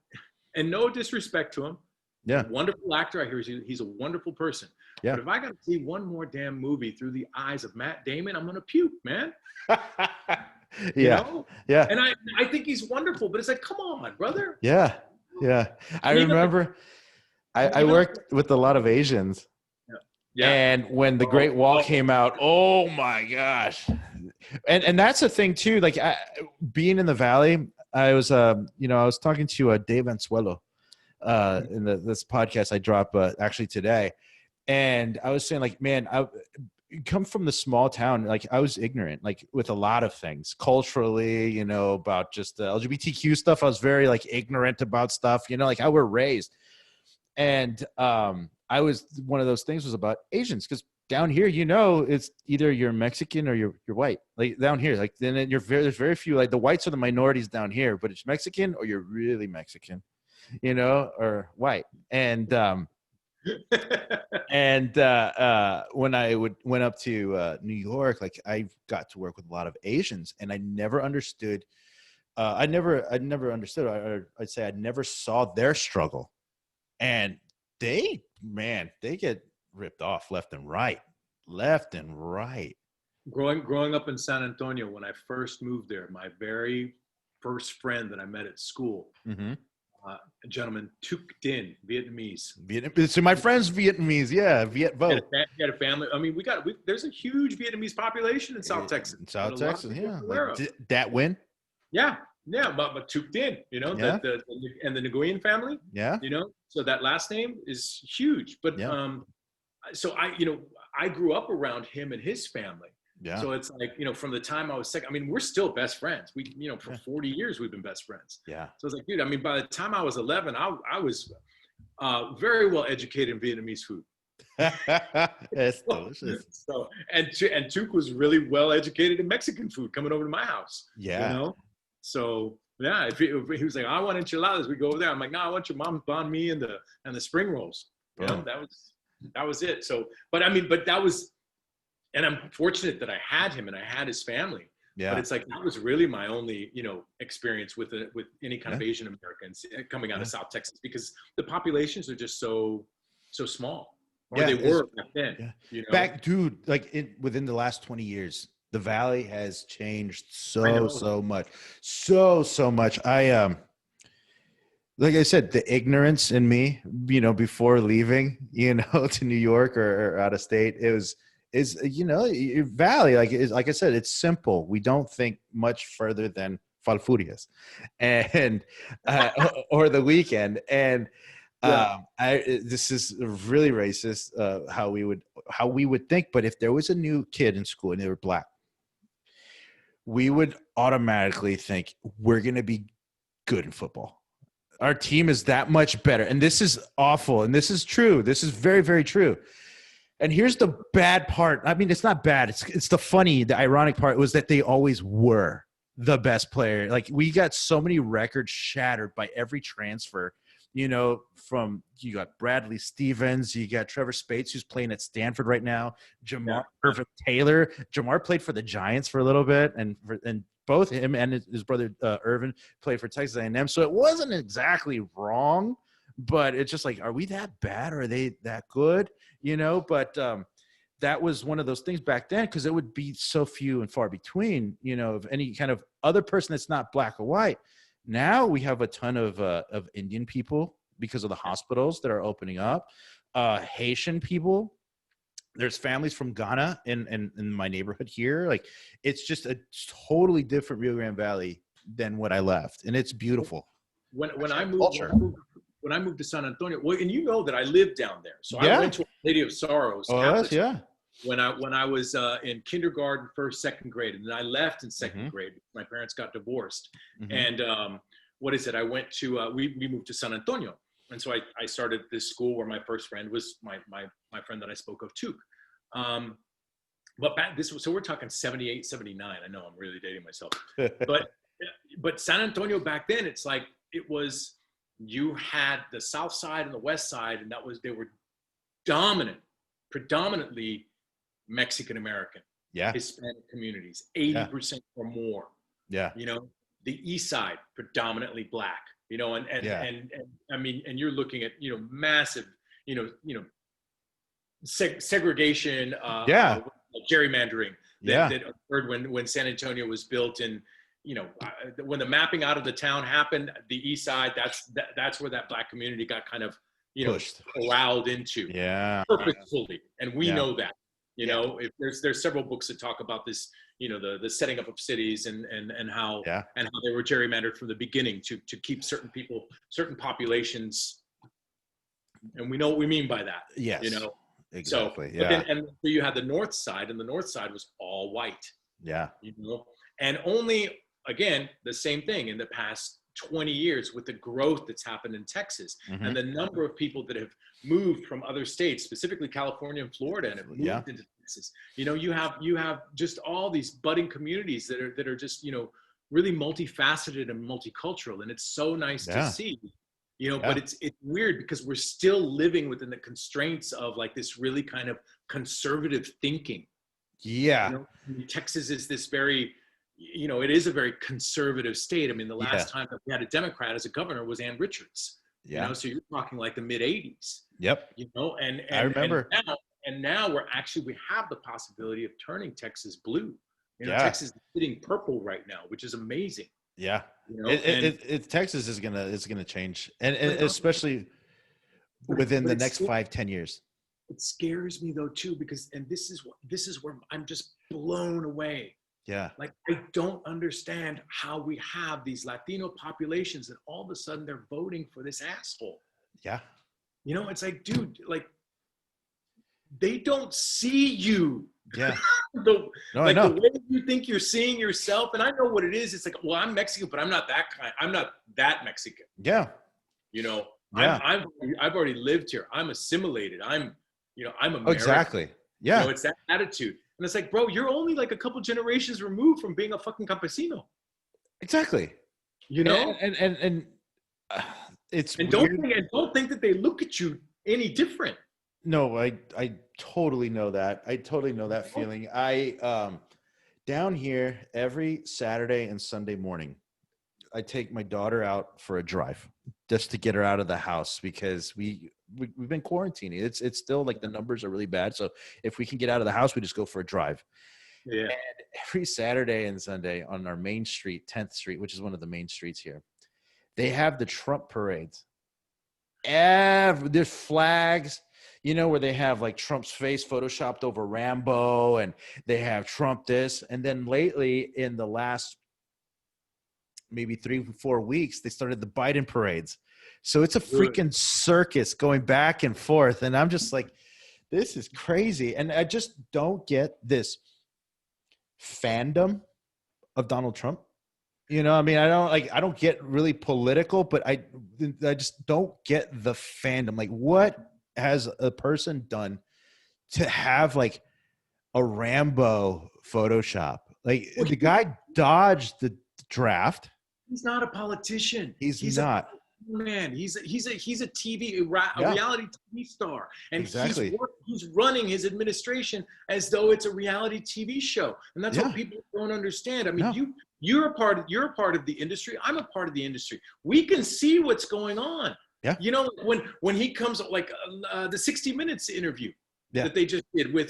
and no disrespect to him. Yeah. Wonderful actor. I hear he's a wonderful person. Yeah. But if I gotta see one more damn movie through the eyes of Matt Damon, I'm gonna puke, man. Yeah. Yeah. And I think he's wonderful, but it's like, come on, brother. Yeah. Yeah. I remember I worked with a lot of Asians. Yeah. And when the Great Wall came out, oh my gosh. And that's the thing too. Like being in the Valley, I was I was talking to Dave Anzuelo in this podcast I dropped actually today. And I was saying like, man, I come from the small town. Like I was ignorant, like with a lot of things culturally, about just the LGBTQ stuff. I was very like ignorant about stuff, like how we're raised. And I was one of those things was about Asians because down here, it's either you're Mexican or you're white. Like down here, like then there's very few. Like the whites are the minorities down here, but it's Mexican or you're really Mexican, or white. And when I went up to New York, like I got to work with a lot of Asians, and I never understood. I never understood. I'd say I never saw their struggle. And they get ripped off left and right. Growing up in San Antonio, when I first moved there, my very first friend that I met at school, a gentleman, Thuc Dinh, Vietnamese. So my friend's Vietnamese, yeah, Viet Vo. He had a family. I mean, there's a huge Vietnamese population in South Texas. In South Texas, yeah. Like, that win? Yeah. Yeah, but Thuc Dinh, and the Nguyen family, so that last name is huge. But so I grew up around him and his family. Yeah. So it's like, from the time I was second, I mean, we're still best friends. We, for 40 years we've been best friends. Yeah. So it's like, dude, I mean, by the time I was 11, I was very well educated in Vietnamese food. It's delicious. So and Thuc was really well educated in Mexican food coming over to my house. Yeah. So yeah, if he was like, I want enchiladas, we go over there. I'm like, no, I want your mom's banh mi and the spring rolls. That was it. So, but that was, and I'm fortunate that I had him and I had his family. But Yeah. it's like, that was really my only, experience with any kind Yeah. of Asian Americans coming out Yeah. of South Texas, because the populations are just so small, or Yeah. they were back then, Yeah. you know? Back, dude, like within the last 20 years, the Valley has changed I so, know. so much. So much. Like I said, the ignorance in me, before leaving, to New York or out of state, Valley, like I said, it's simple. We don't think much further than Falfurias and or the weekend. And Yeah. this is really racist, how we would think. But if there was a new kid in school and they were black, we would automatically think we're going to be good in football. Our team is that much better. And this is awful. And this is true. This is very, very true. And here's the bad part. I mean, it's not bad. It's the ironic part was that they always were the best player. Like, we got so many records shattered by every transfer, from you got Bradley Stevens, you got Trevor Spates, who's playing at Stanford right now, Jamar Irvin Taylor. Jamar played for the Giants for a little bit, and both him and his brother Irvin played for Texas A&M. So it wasn't exactly wrong, but it's just like, are we that bad? Or are they that good? But that was one of those things back then, because it would be so few and far between, of any kind of other person that's not black or white. Now we have a ton of Indian people because of the hospitals that are opening up, Haitian people. There's families from Ghana in my neighborhood here. Like, it's just a totally different Rio Grande Valley than what I left, and it's beautiful. When I moved to San Antonio, well, and that I lived down there, so I went to Lady of Sorrows. Yeah. When I was in kindergarten, first, second grade, and then I left in second grade. My parents got divorced, and I went to we moved to San Antonio, and so I started this school where my first friend was my friend that I spoke of, Tuk. But so we're talking 78, 79. I know I'm really dating myself, but San Antonio back then, it's like you had the South Side and the West Side, and they were predominantly Mexican American, Hispanic communities, 80% or more. Yeah. The East Side predominantly black. And I mean, and you're looking at massive, segregation, gerrymandering that occurred when San Antonio was built, and when the mapping out of the town happened, the East Side, that's where that black community got kind of pushed, allowed into, purposefully, and we know that. If there's several books that talk about this, the setting up of cities and how they were gerrymandered from the beginning to keep certain people, certain populations, and we know what we mean by that. Yes. Exactly. So, but then you had the North Side, and the North Side was all white. Yeah. And only, again, the same thing in the past 20 years with the growth that's happened in Texas, and the number of people that have moved from other states, specifically California and Florida, and have moved into Texas. You have just all these budding communities that are just, really multifaceted and multicultural. And it's so nice to see, but it's weird because we're still living within the constraints of like this really kind of conservative thinking. Yeah. Texas is this very, it is a very conservative state. I mean, the last time that we had a Democrat as a governor was Ann Richards. So you're talking like the mid 80s. Yep. And I remember. And now we have the possibility of turning Texas blue. Texas is sitting purple right now, which is amazing. Yeah. Texas is gonna change, and especially within the next 5-10 years. It scares me though too, because this is where I'm just blown away. Yeah. Like, I don't understand how we have these Latino populations and all of a sudden they're voting for this asshole. Yeah. It's like, dude, like, they don't see you. Yeah. The way you think you're seeing yourself. And I know what it is. It's like, well, I'm Mexican, but I'm not that kind. I'm not that Mexican. Yeah. I've already lived here. I'm assimilated. I'm American. Exactly. Yeah. It's that attitude. And it's like, bro, you're only like a couple generations removed from being a fucking campesino. Exactly. And it's and weird. don't think that they look at you any different. No, I totally know that. I totally know that feeling. Down here, every Saturday and Sunday morning, I take my daughter out for a drive just to get her out of the house because we've been quarantining. It's still like the numbers are really bad. So if we can get out of the house, we just go for a drive. Yeah. And every Saturday and Sunday on our main street, 10th Street, which is one of the main streets here, they have the Trump parades. There's flags, where they have like Trump's face photoshopped over Rambo, and they have Trump this. And then lately, in the last maybe 3-4 weeks, they started the Biden parades. So it's a freaking circus going back and forth. And I'm just like, this is crazy. And I just don't get this fandom of Donald Trump. I mean, I don't get really political, but I just don't get the fandom. Like, what has a person done to have like a Rambo Photoshop? Like, the guy dodged the draft. He's not a politician. He's not. Man, he's a reality TV star, and exactly. he's running his administration as though it's a reality TV show, and that's what people don't understand. I mean, you're a part of the industry. I'm a part of the industry. We can see what's going on. Yeah. When he comes like the 60 Minutes interview that they just did with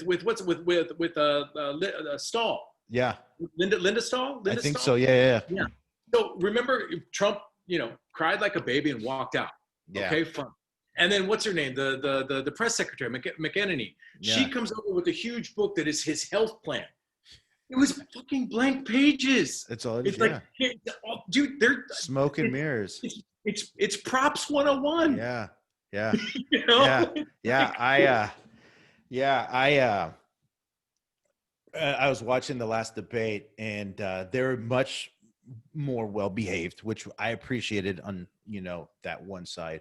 Stahl. Yeah. Linda Stahl. I think so. Yeah. So remember, Trump, cried like a baby and walked out. Yeah. Okay, fine. And then what's her name? The press secretary, McEnany. Yeah. She comes over with a huge book that is his health plan. It was fucking blank pages. It's all. It's like, dude, they're smoke and mirrors. It's props 101. Yeah. I was watching the last debate, and they're much more well behaved, which I appreciated on that one side,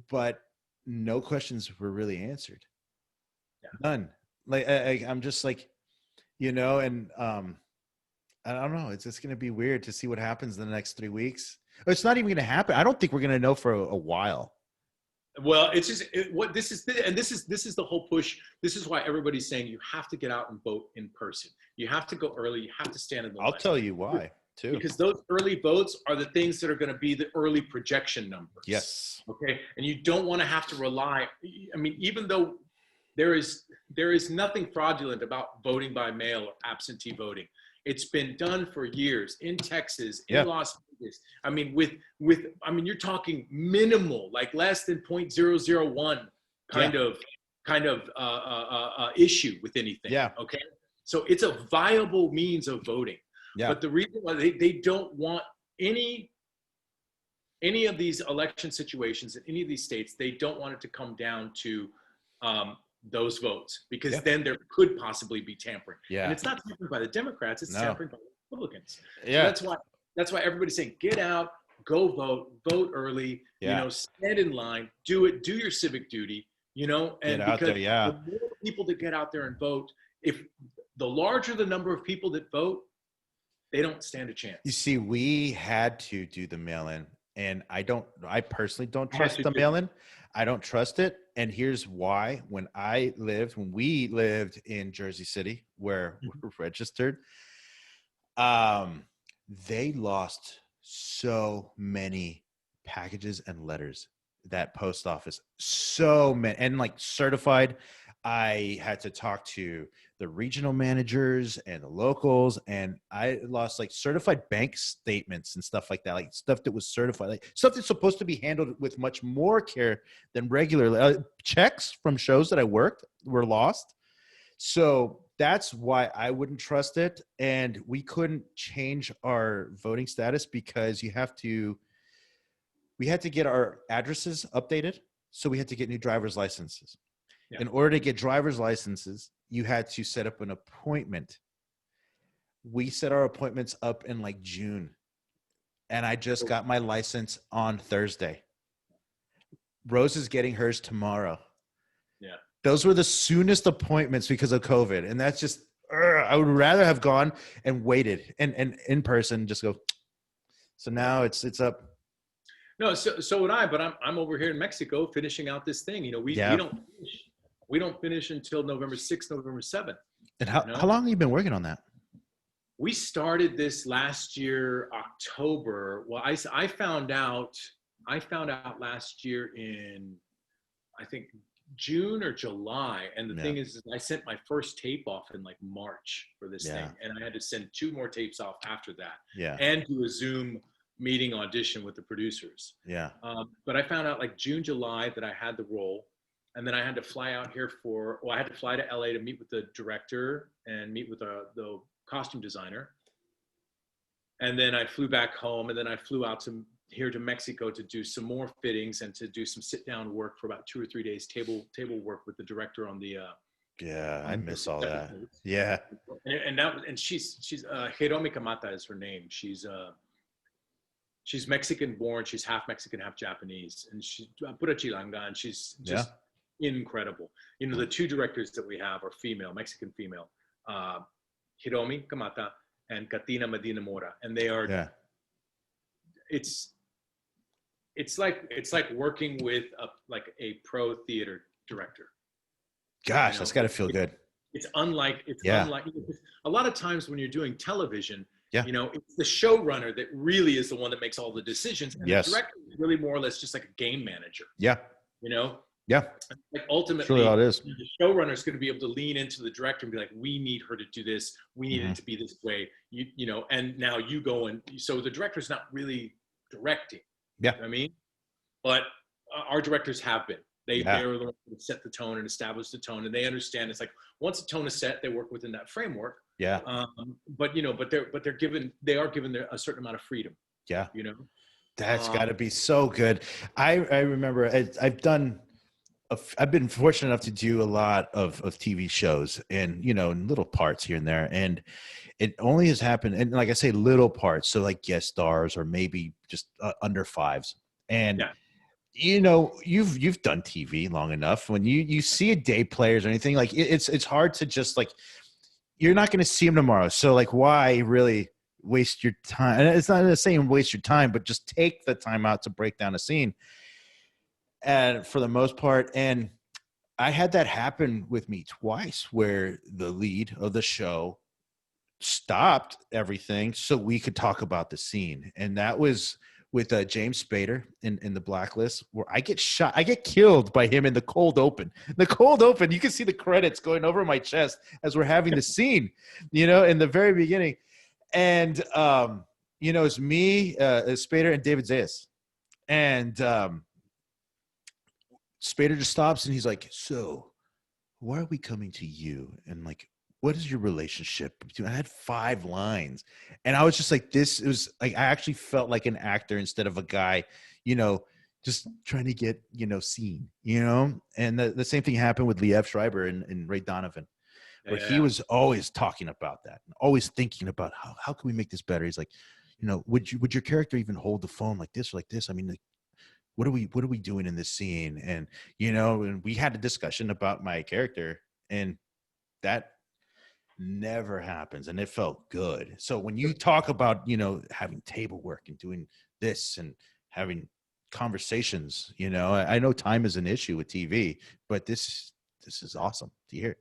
but no questions were really answered. None. Like I'm just like, and I don't know. It's going to be weird to see what happens in the next 3 weeks. It's not even going to happen. I don't think we're going to know for a while. Well, it's just this is the whole push. This is why everybody's saying you have to get out and vote in person. You have to go early. You have to stand in the line. I'll tell you why too. Because those early votes are the things that are going to be the early projection numbers. Yes. Okay. And you don't want to have to rely. I mean, even though there is nothing fraudulent about voting by mail or absentee voting. It's been done for years in Texas, in Las Vegas. I mean, you're talking minimal, like less than 0.001 kind of issue with anything. Yeah. Okay. So it's a viable means of voting. Yeah. But the reason why they don't want any of these election situations in any of these states, they don't want it to come down to those votes, because then there could possibly be tampering. Yeah. And it's not tampering by the Democrats, it's tampering by the Republicans. Yeah. So that's why everybody's saying, get out, go vote early, stand in line, do your civic duty, and because the more people that get out there and vote, if the larger the number of people that vote, they don't stand a chance. You see, we had to do the mail-in, and I personally don't trust the mail-in. I don't trust it. And here's why. When we lived in Jersey City, where we're registered, they lost so many packages and letters, that post office. So many. And like certified, I had to talk to the regional managers and the locals, and I lost like certified bank statements and stuff like that, like stuff that was certified, like stuff that's supposed to be handled with much more care than regularly. Checks from shows that I worked were lost. So that's why I wouldn't trust it. And we couldn't change our voting status because we had to get our addresses updated. So we had to get new driver's licenses. Yeah. In order to get driver's licenses, you had to set up an appointment. We set our appointments up in like June, and I just got my license on Thursday. Rose is getting hers tomorrow. Yeah. Those were the soonest appointments because of COVID. And that's just, I would rather have gone and waited and in person, just go. So now it's up. No, so would I, but I'm over here in Mexico finishing out this thing. We don't finish until November 6th, November 7th. And how long have you been working on that? We started this last year, October. Well, I found out last year in, I think, June or July. And the thing is, I sent my first tape off in like March for this thing. And I had to send 2 more tapes off after that. Yeah. And do a Zoom meeting audition with the producers. Yeah. But I found out like June, July that I had the role. And then I had to fly out here I had to fly to LA to meet with the director and meet with the costume designer. And then I flew back home, and then I flew out here to Mexico to do some more fittings and to do some sit down work for about 2 or 3 days, table work with the director on the I miss all that. Yeah. And she's Hiromi Kamata is her name. She's Mexican born. She's half Mexican, half Japanese, and she's pura chilanga, and she's just incredible. You know, the 2 directors that we have are female, Mexican female, Hiromi Kamata and Katina Medina Mora, and they are. It's like working with a pro theater director. Gosh, that's got to feel good. It's unlike a lot of times when you're doing television. You know, it's the showrunner that really is the one that makes all the decisions. And the director is really more or less just like a game manager. Yeah. You know? Yeah. Like ultimately, really all it is. The showrunner is going to be able to lean into the director and be like, we need her to do this. We need it to be this way. You know, and now you go and so the director's not really directing. Yeah. You know what I mean? But our directors have been. They're the ones that set the tone and establish the tone, and they understand it's like once the tone is set, they work within that framework. Yeah. But you know, they are given a certain amount of freedom. Yeah. You know, that's got to be so good. I remember I've been fortunate enough to do a lot of TV shows and, you know, in little parts here and there. And it only has happened. And like I say, little parts. So like guest stars or maybe just under 5s. And, you know, you've done TV long enough. When you see a day players or anything, like it's hard to just like, you're not going to see them tomorrow. So like, why really waste your time? And it's not the same waste your time, but just take the time out to break down a scene. And for the most part, and I had that happen with me twice where the lead of the show stopped everything so we could talk about the scene. And that was with James Spader in The Blacklist, where I get killed by him in the cold open. The cold open, you can see the credits going over my chest as we're having the scene, you know, in the very beginning. And, you know, it's me, Spader, and David Zayas. And Spader just stops and he's like, so why are we coming to you? And like, what is your relationship? I had 5 lines and I was just like, it was like, I actually felt like an actor instead of a guy, you know, just trying to get, you know, seen, you know? And the same thing happened with Liev Schreiber and Ray Donovan, where he was always talking about that, always thinking about how can we make this better? He's like, you know, would your character even hold the phone like this or like this? I mean, like, what are we doing in this scene? And, you know, and we had a discussion about my character and that never happens. And it felt good. So when you talk about, you know, having table work and doing this and having conversations, you know, I know time is an issue with TV, but this is awesome to hear.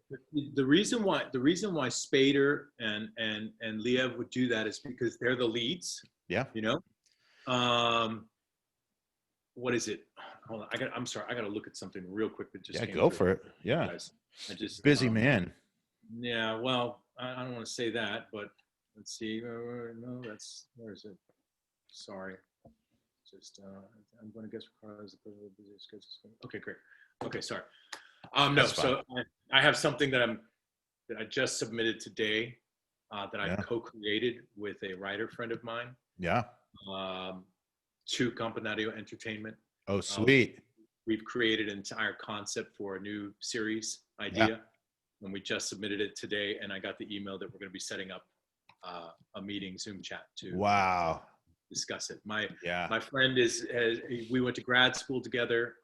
The reason why Spader and Liev would do that is because they're the leads. Yeah. You know? What is it? Hold on. I'm sorry. I got to look at something real quick. That just go for it. Yeah. I just busy man. Yeah. Well, I don't want to say that, but let's see. No, where is it? Sorry. Just I'm going to guess Ricardo is the president of the business. Okay, great. Okay, sorry. No. So I have something that I just submitted today that I co-created with a writer friend of mine. Yeah. To Campanario Entertainment. Oh, sweet. We've created an entire concept for a new series idea, and we just submitted it today, and I got the email that we're going to be setting up a meeting, Zoom chat to discuss it. My friend we went to grad school together,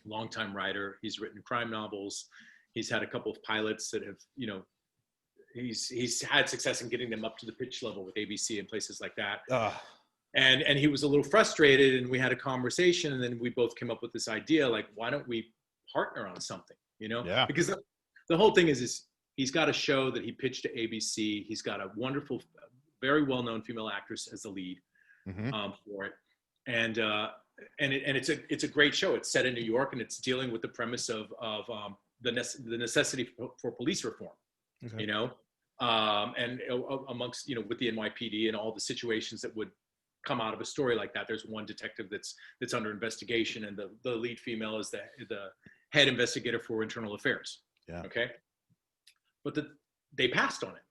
longtime writer. He's written crime novels. He's had a couple of pilots that have, you know, he's had success in getting them up to the pitch level with ABC and places like that. And he was a little frustrated, and we had a conversation, and then we both came up with this idea, like, why don't we partner on something, you know? Yeah. Because the whole thing is he's got a show that he pitched to ABC. He's got a wonderful, very well-known female actress as the lead for it, and it's a great show. It's set in New York, and it's dealing with the premise of the necessity for police reform. Okay. You know, and amongst, you know, with the NYPD and all the situations that would come out of a story like that. There's one detective that's under investigation, and the lead female is the head investigator for internal affairs. Yeah. Okay. But they passed on it.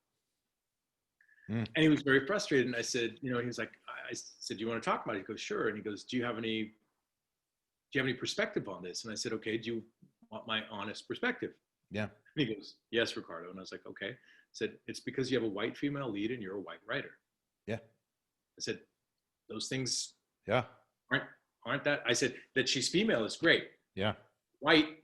And he was very frustrated. And I said, you know, he was like, I said, do you want to talk about it? He goes, sure. And he goes, do you have any perspective on this? And I said, okay, do you want my honest perspective? Yeah. And he goes, yes, Ricardo. And I was like, okay. I said, it's because you have a white female lead and you're a white writer. Yeah. I said, those things aren't that. I said, that she's female is great. Yeah. White,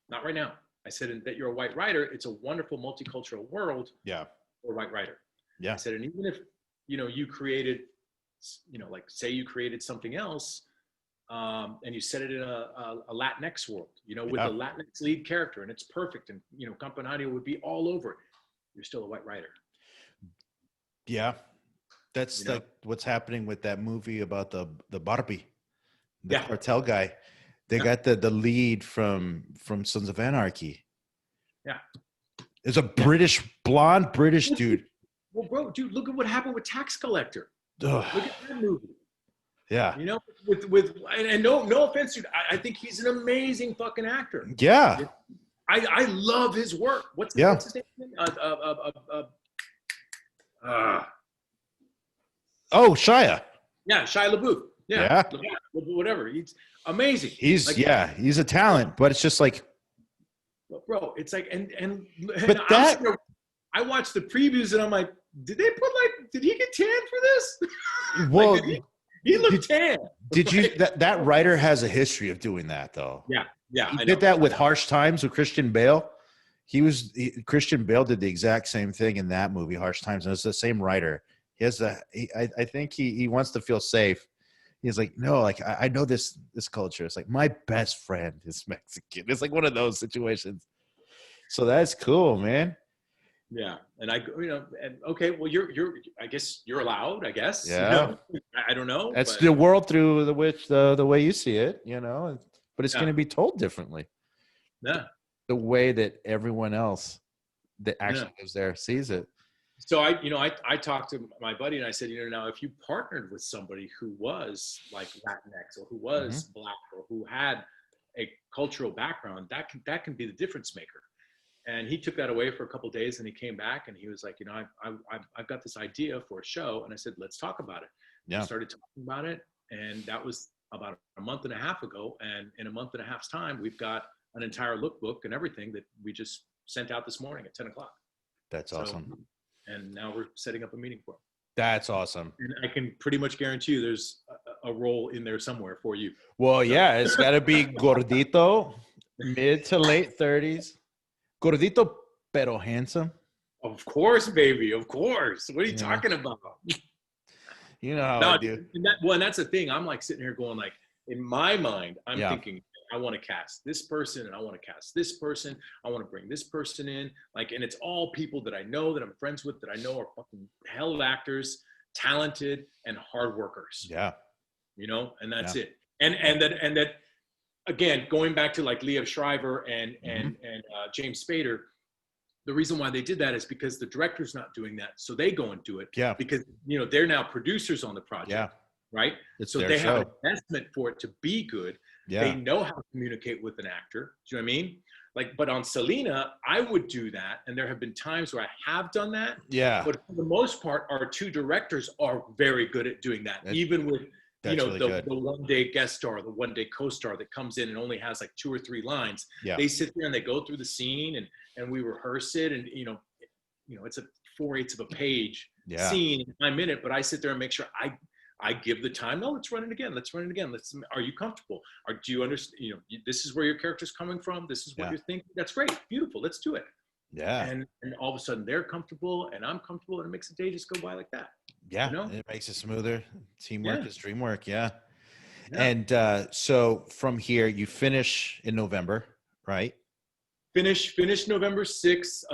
not right now. I said, and that you're a white writer, it's a wonderful multicultural world. Yeah. For a white writer. Yeah. I said, and even if, you know, you created, you know, like say you created something else, and you set it in a Latinx world, you know, with a Latinx lead character, and it's perfect, and, you know, Campanario would be all over it. You're still a white writer. Yeah. That's like what's happening with that movie about the Barbie, the cartel guy. They got the lead from Sons of Anarchy. Yeah. It's a blonde British dude. Well, bro, dude, look at what happened with Tax Collector. Ugh. Look at that movie. Yeah. You know, and no offense, dude. I think he's an amazing fucking actor. Yeah. I love his work. What's his name? Shia. Yeah, Shia LaBeouf. Yeah. Whatever. He's amazing. He's a talent, but it's just like, bro, it's like, I watched the previews and I'm like, did he get tan for this? Well, like, he looked tan. Did you, that writer has a history of doing that though. Yeah. Yeah. He did that with Harsh Times with Christian Bale. Christian Bale did the exact same thing in that movie, Harsh Times. And it's the same writer. I think he wants to feel safe. He's like, no, like I know this culture. It's like my best friend is Mexican. It's like one of those situations. So that's cool, man. Yeah, and okay, well, I guess you're allowed. I guess. Yeah. You know? I don't know. That's the world through the way you see it, you know. But it's going to be told differently. Yeah. The way that everyone else that actually lives there sees it. So I talked to my buddy and I said, now if you partnered with somebody who was like Latinx or who was Black or who had a cultural background, that can be the difference maker. And he took that away for a couple of days and he came back and he was like, I've got this idea for a show. And I said, let's talk about it. Yeah. We started talking about it. And that was about a month and a half ago. And in a month and a half's time, we've got an entire lookbook and everything that we just sent out this morning at 10 o'clock. That's awesome. And now we're setting up a meeting for it. That's awesome. And I can pretty much guarantee you there's a role in there somewhere for you. Well, yeah, it's got to be gordito, mid to late 30s. Gordito, pero handsome. Of course, baby. Of course. What are you talking about? You know how I do. And that's the thing. I'm like sitting here going like, in my mind, I'm thinking, I want to cast this person and I want to cast this person. I want to bring this person in. Like, and it's all people that I know, that I'm friends with, that I know are fucking hell of actors, talented and hard workers. Yeah. And that's it. And that again, going back to like Liev Schreiber and James Spader, the reason why they did that is because the director's not doing that. So they go and do it. Yeah. Because, they're now producers on the project. Yeah. Right. So they have an investment for it to be good. Yeah. They know how to communicate with an actor. Do you know what I mean? Like, but on Selena, I would do that. And there have been times where I have done that. Yeah. But for the most part, our two directors are very good at doing that. Even with, the one-day guest star, the one-day co-star that comes in and only has like 2 or 3 lines. Yeah. They sit there and they go through the scene and we rehearse it. And, it's a 4/8 of a page scene in 1 minute, but I sit there and make sure I give the time. No, let's run it again. Are you comfortable? Or do you understand? This is where your character's coming from. This is what you're thinking. That's great. Beautiful. Let's do it. Yeah. And all of a sudden they're comfortable and I'm comfortable and it makes the day just go by like that. Yeah. It makes it smoother. Teamwork is dream work. Yeah. And so from here, you finish in November, right? Finished November 6th.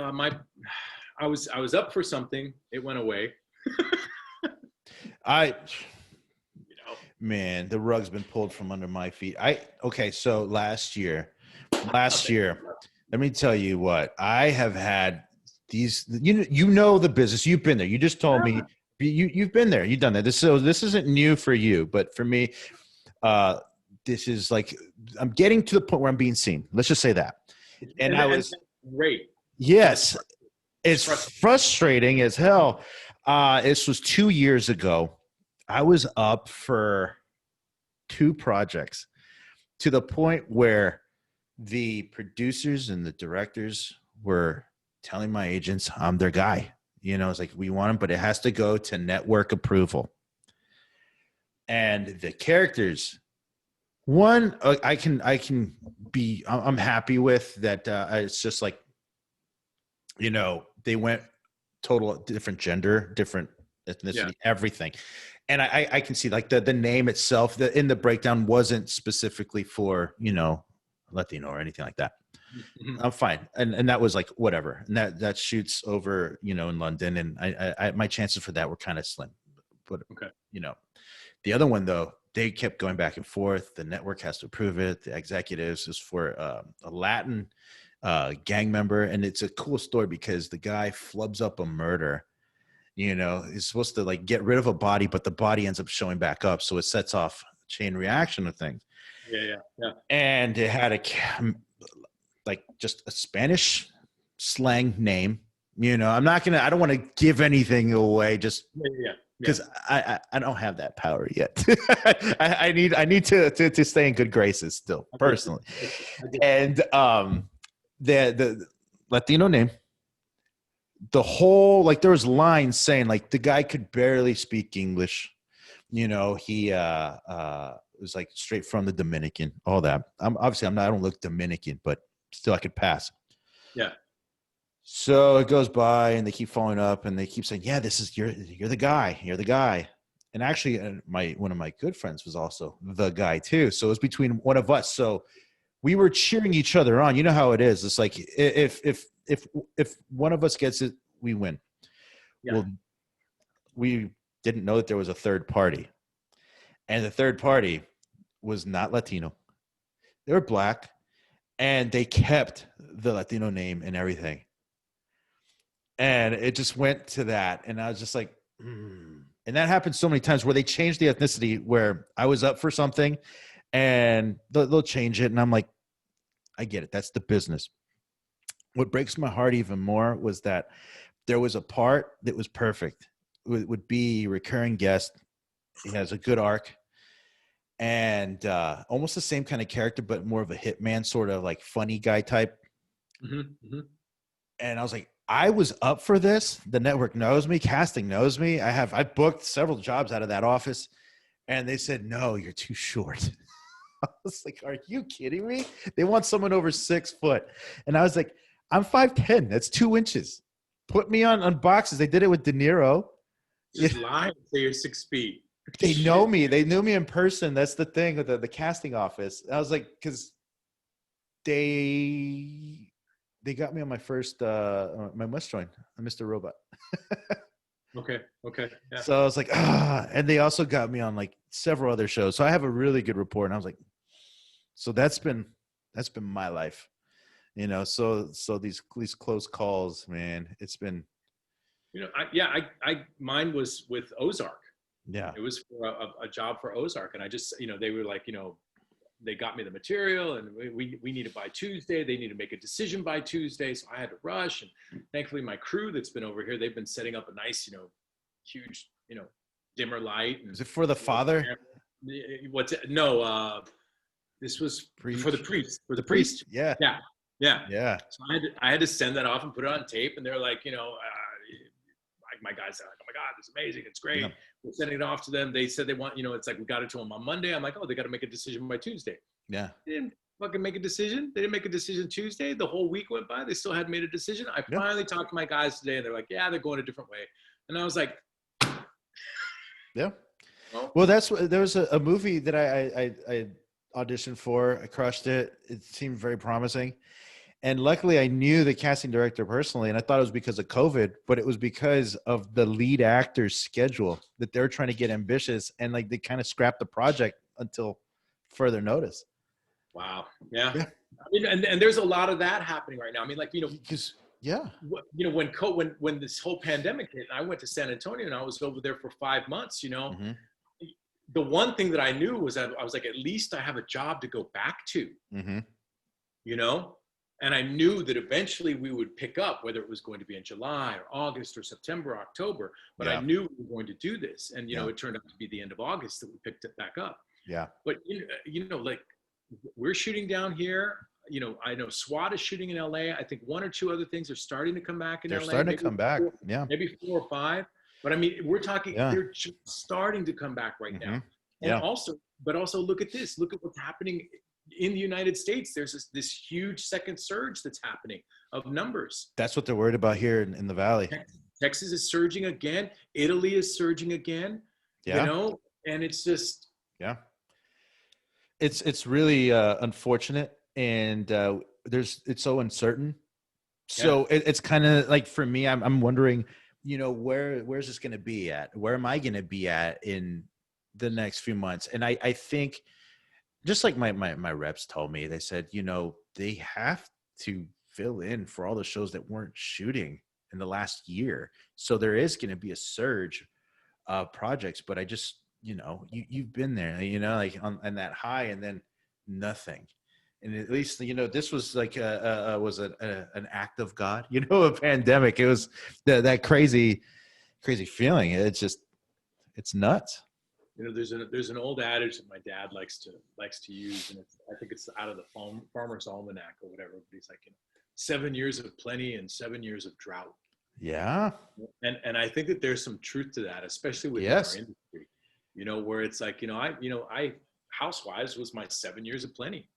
I was up for something. It went away. I You know. Man, the rug's been pulled from under my feet. Okay, so last year, let me tell you what, I have had these, you know the business. You've been there. You just told me you've been there. You've done that. This isn't new for you, but for me, this is like, I'm getting to the point where I'm being seen. Let's just say that. And I was great. Yes, it's frustrating as hell. This was 2 years ago. I was up for 2 projects to the point where the producers and the directors were telling my agents, I'm their guy. It's like, we want him, but it has to go to network approval. And the characters, one, I'm happy with that. It's just like, they went total different gender, different ethnicity, everything. And I can see like the name itself in the breakdown wasn't specifically for, Latino or anything like that. Mm-hmm. I'm fine. And that was like, whatever. And that shoots over, in London. And I my chances for that were kind of slim, but okay. The other one though, they kept going back and forth. The network has to approve it. The executives is for a Latin gang member. And it's a cool story because the guy flubs up a murder. He's supposed to like get rid of a body, but the body ends up showing back up. So it sets off a chain reaction of things. Yeah. And it had just a Spanish slang name. I don't want to give anything away just because I don't have that power yet. I need to stay in good graces still personally. And the Latino name, the whole, like, there was lines saying like the guy could barely speak English. He was like straight from the Dominican, all that. I don't look Dominican, but still I could pass. Yeah. So it goes by and they keep following up and they keep saying, yeah, you're the guy. You're the guy. And actually one of my good friends was also the guy too. So it was between one of us. So we were cheering each other on. You know how it is. It's like, if one of us gets it, we win. Yeah. Well, we didn't know that there was a third party. And the third party was not Latino. They were black. And they kept the Latino name and everything. And it just went to that. And I was just like, And that happened so many times where they changed the ethnicity, where I was up for something and they'll change it. And I'm like, I get it. That's the business. What breaks my heart even more was that there was a part that was perfect. It would be a recurring guest. He has a good arc. And almost the same kind of character, but more of a hitman, sort of like funny guy type. Mm-hmm, mm-hmm. And I was like, I was up for this. The network knows me. Casting knows me. I've booked several jobs out of that office. And they said, no, you're too short. I was like, are you kidding me? They want someone over 6 foot. And I was like, I'm 5'10". That's 2 inches. Put me on boxes. They did it with De Niro. Just lie and say you're 6 feet. They know me. They knew me in person. That's the thing with the casting office. I was like, because they got me on my first my must join, Mr. Robot. Okay. Yeah. So I was like, and they also got me on like several other shows. So I have a really good rapport. And I was like, so that's been my life, So these close calls, man, it's been. Mine was with Ozark. Yeah. It was for a job for Ozark. And I just, they were like, they got me the material and we need it by Tuesday. They need to make a decision by Tuesday. So I had to rush. And thankfully my crew that's been over here, they've been setting up a nice, huge, dimmer light. And, is it for the father? What's it? No, this was for the priest. For the priest. Yeah. So I had to send that off and put it on tape. And they're like, my guys are like, oh my God, this is amazing. It's great. Yeah. We're sending it off to them. They said they want, it's like, we got it to them on Monday. I'm like, oh, they got to make a decision by Tuesday. Yeah. They didn't fucking make a decision. They didn't make a decision Tuesday. The whole week went by. They still hadn't made a decision. I finally talked to my guys today and they're like, yeah, they're going a different way. And I was like, yeah. Well, there was a movie that I auditioned for. I crushed it. It seemed very promising. And luckily I knew the casting director personally, and I thought it was because of COVID, but it was because of the lead actor's schedule that they're trying to get ambitious, and like they kind of scrapped the project until further notice. Wow. Yeah. Yeah. I mean, and there's a lot of that happening right now. I mean, like, Because yeah. When this whole pandemic hit, I went to San Antonio and I was over there for 5 months, Mm-hmm. the one thing that I knew was that I was like, at least I have a job to go back to, Mm-hmm. you know? And I knew that eventually we would pick up, whether it was going to be in July or August or September, or October, but I knew we were going to do this. And, it turned out to be the end of August that we picked it back up. Yeah. But, like we're shooting down here. I know SWAT is shooting in LA. I think one or two other things are starting to come back in LA. They're starting to come back. Yeah. Maybe 4 or 5. But I mean, we're talking, they're just starting to come back right now. And also look at this. Look at what's happening in the United States. There's this huge second surge that's happening of numbers. That's what they're worried about here in the Valley. Texas is surging again. Italy is surging again. Yeah. And it's just. Yeah. It's really unfortunate, and it's so uncertain. So it's kind of like, for me, I'm wondering, where's this going to be at? Where am I going to be at in the next few months? And I think, just like my reps told me, they said, they have to fill in for all the shows that weren't shooting in the last year. So there is going to be a surge of projects, but I just, you've been there, like on that high, and then nothing. And at least, this was like an act of God, a pandemic. It was that crazy feeling. It's nuts. There's an old adage that my dad likes to use, and I think it's out of the Farmer's Almanac or whatever. But he's like, 7 years of plenty and 7 years of drought. Yeah. And I think that there's some truth to that, especially within our industry. Where it's like, I Housewives was my 7 years of plenty.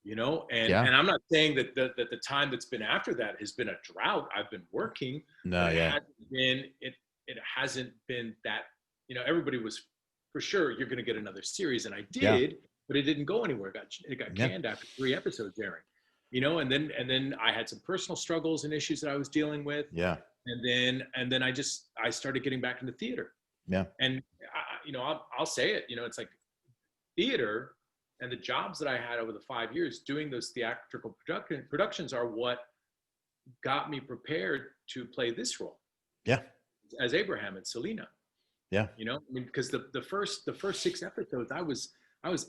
And I'm not saying that the time that's been after that has been a drought. I've been working. No, it hasn't been that. Everybody was, for sure, you're going to get another series, and I did, but it didn't go anywhere. It got canned after 3 episodes airing, and then I had some personal struggles and issues that I was dealing with. Yeah. And then I started getting back into theater. Yeah. And I'll say it, it's like theater and the jobs that I had over the 5 years doing those theatrical productions are what got me prepared to play this role. Yeah. As Abraham and Selena. Yeah. Because the first 6 episodes, I was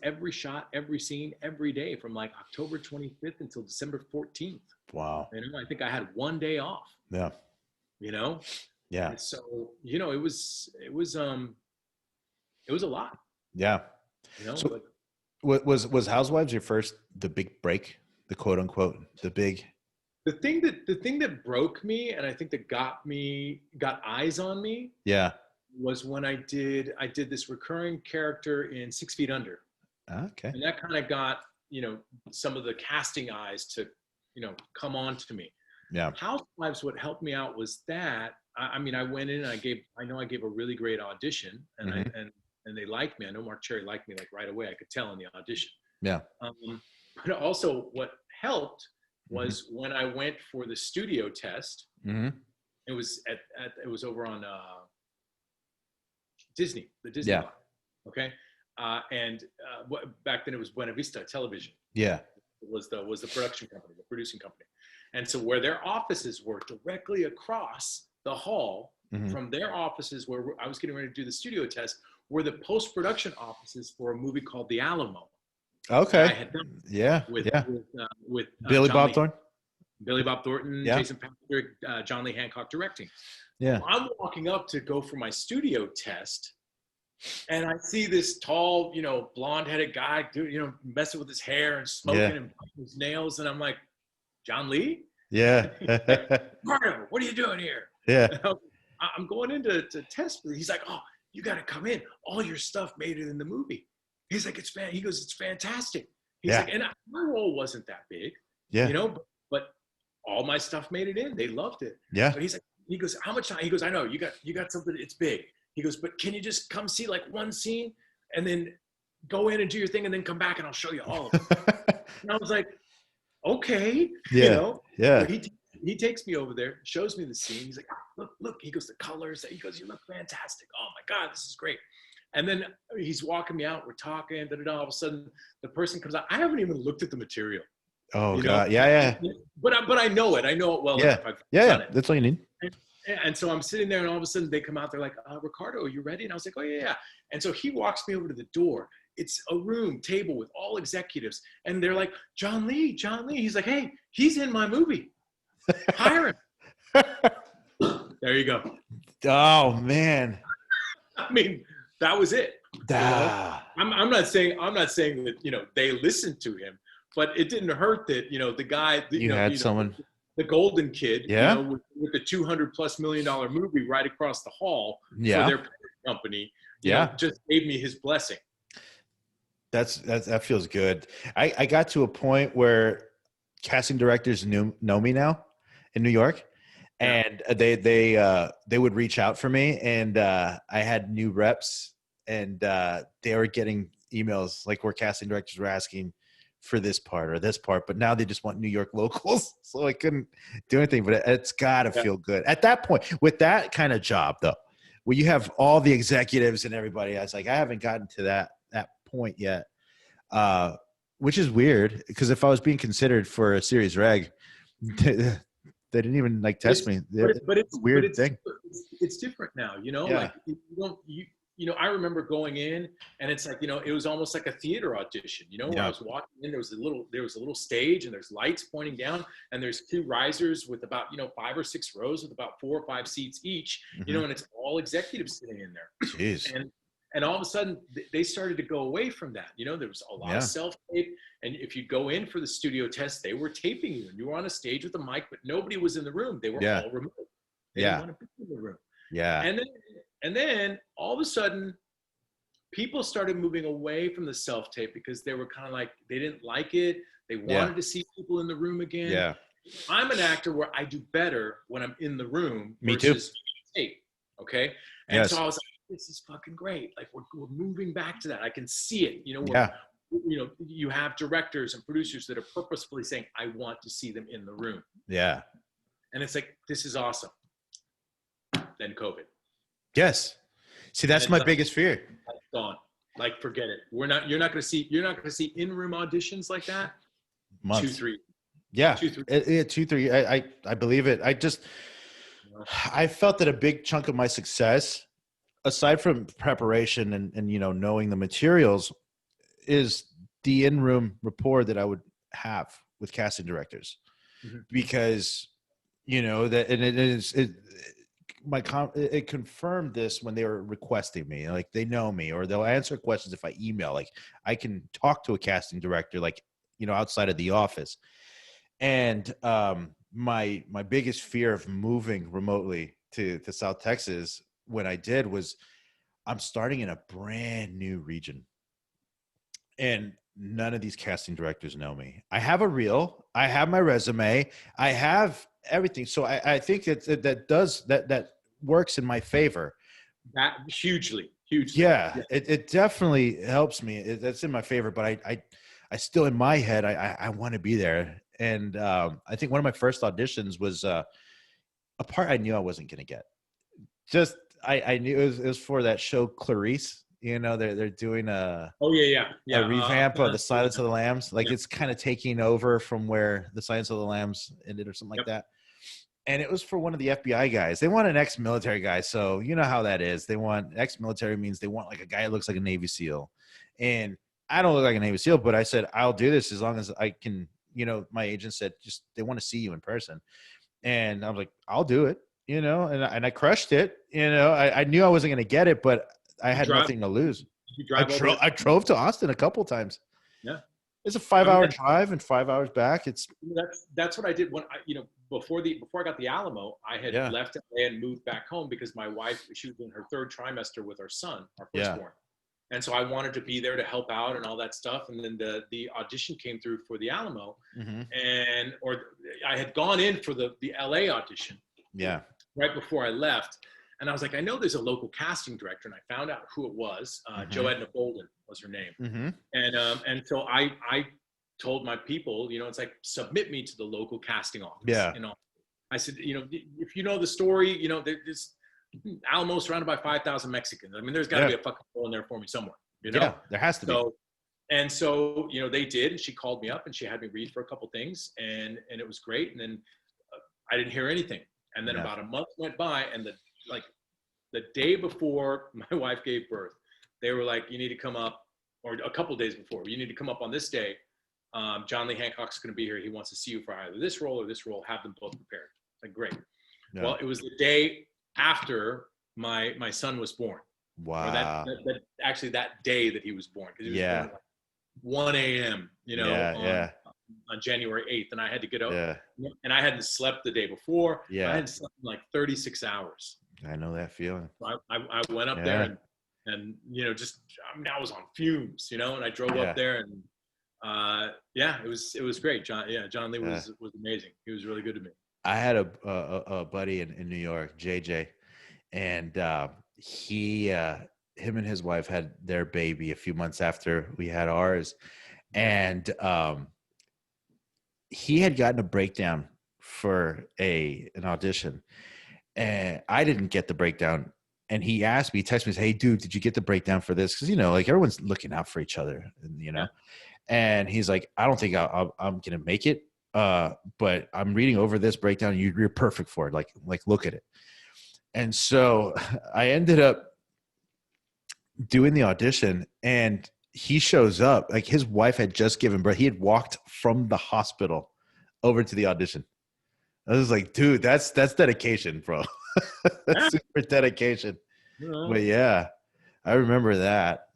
every shot, every scene, every day from like October 25th until December 14th. Wow. I think I had 1 day off. Yeah. Yeah. And so, it was a lot. Yeah. So was Housewives your first, the big break, the quote unquote, the thing that broke me, and I think that got eyes on me. Yeah. Was when I did this recurring character in 6 Feet Under. Okay. And that kind of got, some of the casting eyes to, come on to me. Yeah. Housewives, what helped me out was that, I went in and I gave a really great audition, and and they liked me. I know Mark Cherry liked me like right away. I could tell in the audition. Yeah. But also what helped was when I went for the studio test, it was it was over on Disney, the Disney lot. Okay. Back then it was Buena Vista Television. Yeah. It was the production company, the producing company. And so where their offices were directly across the hall from their offices where I was getting ready to do the studio test were the post-production offices for a movie called The Alamo. Okay. I had done with Billy Bob Thornton. Billy Bob Thornton, Jason Patrick, John Lee Hancock directing. Yeah. I'm walking up to go for my studio test, and I see this tall, blonde-headed guy, messing with his hair and smoking and biting his nails, and I'm like, John Lee? Yeah. Ricardo, what are you doing here? Yeah. I'm going in to test. He's like, oh, you got to come in. All your stuff made it in the movie. He's like, it's fantastic. He's like, and my role wasn't that big, but all my stuff made it in. They loved it. Yeah. But he goes, how much time? He goes, I know you got something. It's big. He goes, but can you just come see like one scene and then go in and do your thing and then come back and I'll show you all of it. And I was like, okay, Yeah. So Yeah. he takes me over there, shows me the scene. He's like, look. He goes, the colors. He goes, you look fantastic. Oh my God, this is great. And then he's walking me out. We're talking. All of a sudden, the person comes out. I haven't even looked at the material. Oh God. Yeah. Yeah. But I know it. I know it well Yeah. enough. I've Yeah. done Yeah. it. That's all you need. And so I'm sitting there, and all of a sudden they come out. They're like, Ricardo, are you ready? And I was like, oh yeah, yeah. And so he walks me over to the door. It's a room table with all executives, and they're like, John Lee. He's like, hey, he's in my movie. Hire him. There you go. Oh man. I mean, that was it. I'm not saying that they listened to him, but it didn't hurt that the guy You had someone. The golden kid, Yeah. with the $200+ million movie right across the hall for their company, just gave me his blessing. That feels good. I got to a point where casting directors know me now in New York, and they would reach out for me, and I had new reps, and they were getting emails like where casting directors were asking for this part or this part, but now they just want New York locals, so I couldn't do anything. But it's gotta feel good at that point with that kind of job, though, where you have all the executives and everybody. I was like, I haven't gotten to that point yet, which is weird because if I was being considered for a series reg, they didn't even test me. But it's a weird thing. It's different now, like I remember going in, and it's like, it was almost like a theater audition, where I was walking in, there was a little stage, and there's lights pointing down, and there's two risers with about 5 or 6 rows with about 4 or 5 seats each, and it's all executives sitting in there. Jeez. And all of a sudden they started to go away from that. There was a lot of self-tape, and if you go in for the studio test, they were taping you, and you were on a stage with a mic, but nobody was in the room. They were all remote. They didn't want to be in the room. Yeah. And then all of a sudden, people started moving away from the self-tape because they were kind of like, they didn't like it. They wanted to see people in the room again. Yeah. I'm an actor where I do better when I'm in the room Me versus too. tape. Okay. And so I was like, this is fucking great. Like we're moving back to that. I can see it. You have directors and producers that are purposefully saying, I want to see them in the room. Yeah. And it's like, this is awesome. Then COVID. Yes. See, that's my biggest fear. It's gone. Like, forget it. You're not going to see in-room auditions like that. Months. 2, 3. Yeah. 2, 3. 2, 3. I believe it. I felt that a big chunk of my success, aside from preparation and knowing the materials, is the in-room rapport that I would have with casting directors, because it confirmed this when they were requesting me. Like, they know me, or they'll answer questions if I email. Like, I can talk to a casting director, outside of the office. And my biggest fear of moving remotely to South Texas when I did was, I'm starting in a brand new region, and none of these casting directors know me. I have a reel, I have my resume, I have everything. So I think that works in my favor. That hugely. Yeah. It definitely helps me. That's in my favor, but I still, in my head, I want to be there. And I think one of my first auditions was a part I knew I wasn't going to get. Just, I knew it was for that show Clarice. They're doing a revamp of the Silence of the Lambs. It's kind of taking over from where the Silence of the Lambs ended, or something like that. And it was for one of the FBI guys. They want an ex-military guy, so you know how that is. They want ex-military, means they want a guy that looks like a Navy SEAL. And I don't look like a Navy SEAL, but I said, I'll do this as long as I can. My agent said, just, they want to see you in person. And I was like, I'll do it, and I crushed it. I knew I wasn't going to get it, but I had nothing to lose. I drove to Austin a couple times. Yeah. It's a 5-hour drive and 5 hours back. That's what I did when before I got the Alamo, I had left LA and moved back home because my wife, she was in her 3rd trimester with our son, our firstborn. And so I wanted to be there to help out and all that stuff. And then the audition came through for the Alamo, or I had gone in for the LA audition. Yeah. Right before I left. And I was like, I know there's a local casting director, and I found out who it was. Joedna Bolden was her name. And so I told my people, it's like, submit me to the local casting office. Yeah. I said, if you know the story, there's Alamo surrounded by 5,000 Mexicans. I mean, there's got to be a fucking hole in there for me somewhere, Yeah, there has to be. So, they did, and she called me up and she had me read for a couple things, and it was great. And then I didn't hear anything. And then about a month went by, and the day before my wife gave birth, they were like, you need to come up, or a couple days before, you need to come up on this day. John Lee Hancock's going to be here. He wants to see you for either this role or this role. Have them both prepared. Like, great. Yeah. Well, it was the day after my son was born. Wow. Actually, that day that he was born. Because he was born at like 1 a.m., on January 8th. And I had to get up. Yeah. And I hadn't slept the day before. Yeah. I hadn't slept in like 36 hours. I know that feeling. So I went up there and I was on fumes, and I drove up there, and it was great. John Lee was amazing. He was really good to me. I had a buddy in New York, JJ, and him and his wife had their baby a few months after we had ours, and he had gotten a breakdown for an audition, and I didn't get the breakdown. And he asked me, he texted me, "Hey, dude, did you get the breakdown for this?" Because like everyone's looking out for each other, and And he's like, "I don't think I'm gonna make it, but I'm reading over this breakdown. You're perfect for it. Like look at it." And so I ended up doing the audition, and he shows up. Like, his wife had just given birth. He had walked from the hospital over to the audition. I was like, dude, that's dedication, bro. That's super dedication. But yeah, I remember that.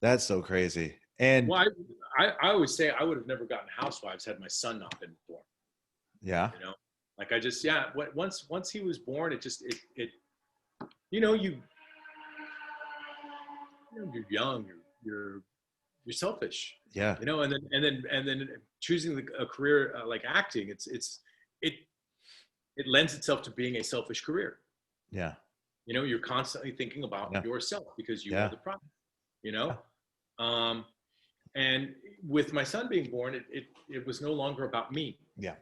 That's so crazy. And I always say I would have never gotten Housewives had my son not been born. Yeah. Like I just, once he was born, you're young, you're selfish. Yeah. And then choosing a career like acting, it lends itself to being a selfish career. Yeah. You're constantly thinking about yourself because you are the problem, and with my son being born, it was no longer about me. Yeah.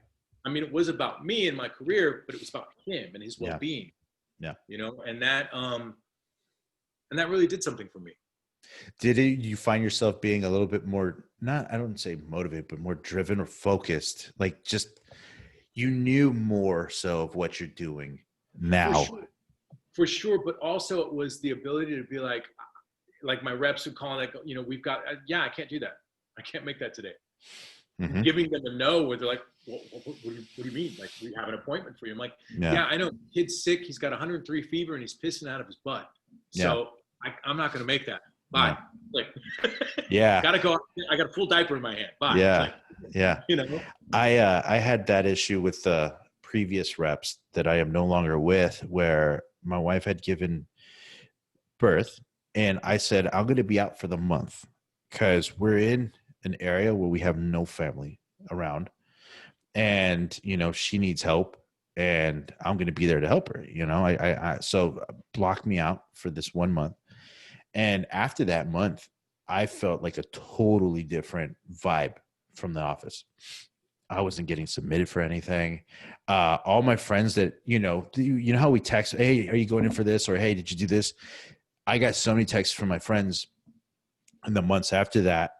I mean, it was about me and my career, but it was about him and his well-being. Yeah. And that really did something for me. Did you find yourself being a little bit more, I don't say motivated, but more driven or focused? Like, just, you knew more so of what you're doing now. For sure. But also it was the ability to be like my reps would call, like, we've got, I can't do that. I can't make that today. Mm-hmm. Giving them a no where they're like, what do you mean? Like, we have an appointment for you. I'm like, yeah, I know. Kid's sick. He's got 103 fever and he's pissing out of his butt. So I'm not going to make that. Bye. No. Like, gotta go. I got a full diaper in my hand. Bye. Yeah. I had that issue with the previous reps that I am no longer with, where my wife had given birth, and I said, I'm going to be out for the month because we're in an area where we have no family around, and she needs help, and I'm going to be there to help her. So block me out for this 1 month. And after that month, I felt like a totally different vibe from the office. I wasn't getting submitted for anything. All my friends that, how we text, "Hey, are you going in for this?" Or, "Hey, did you do this?" I got so many texts from my friends in the months after that,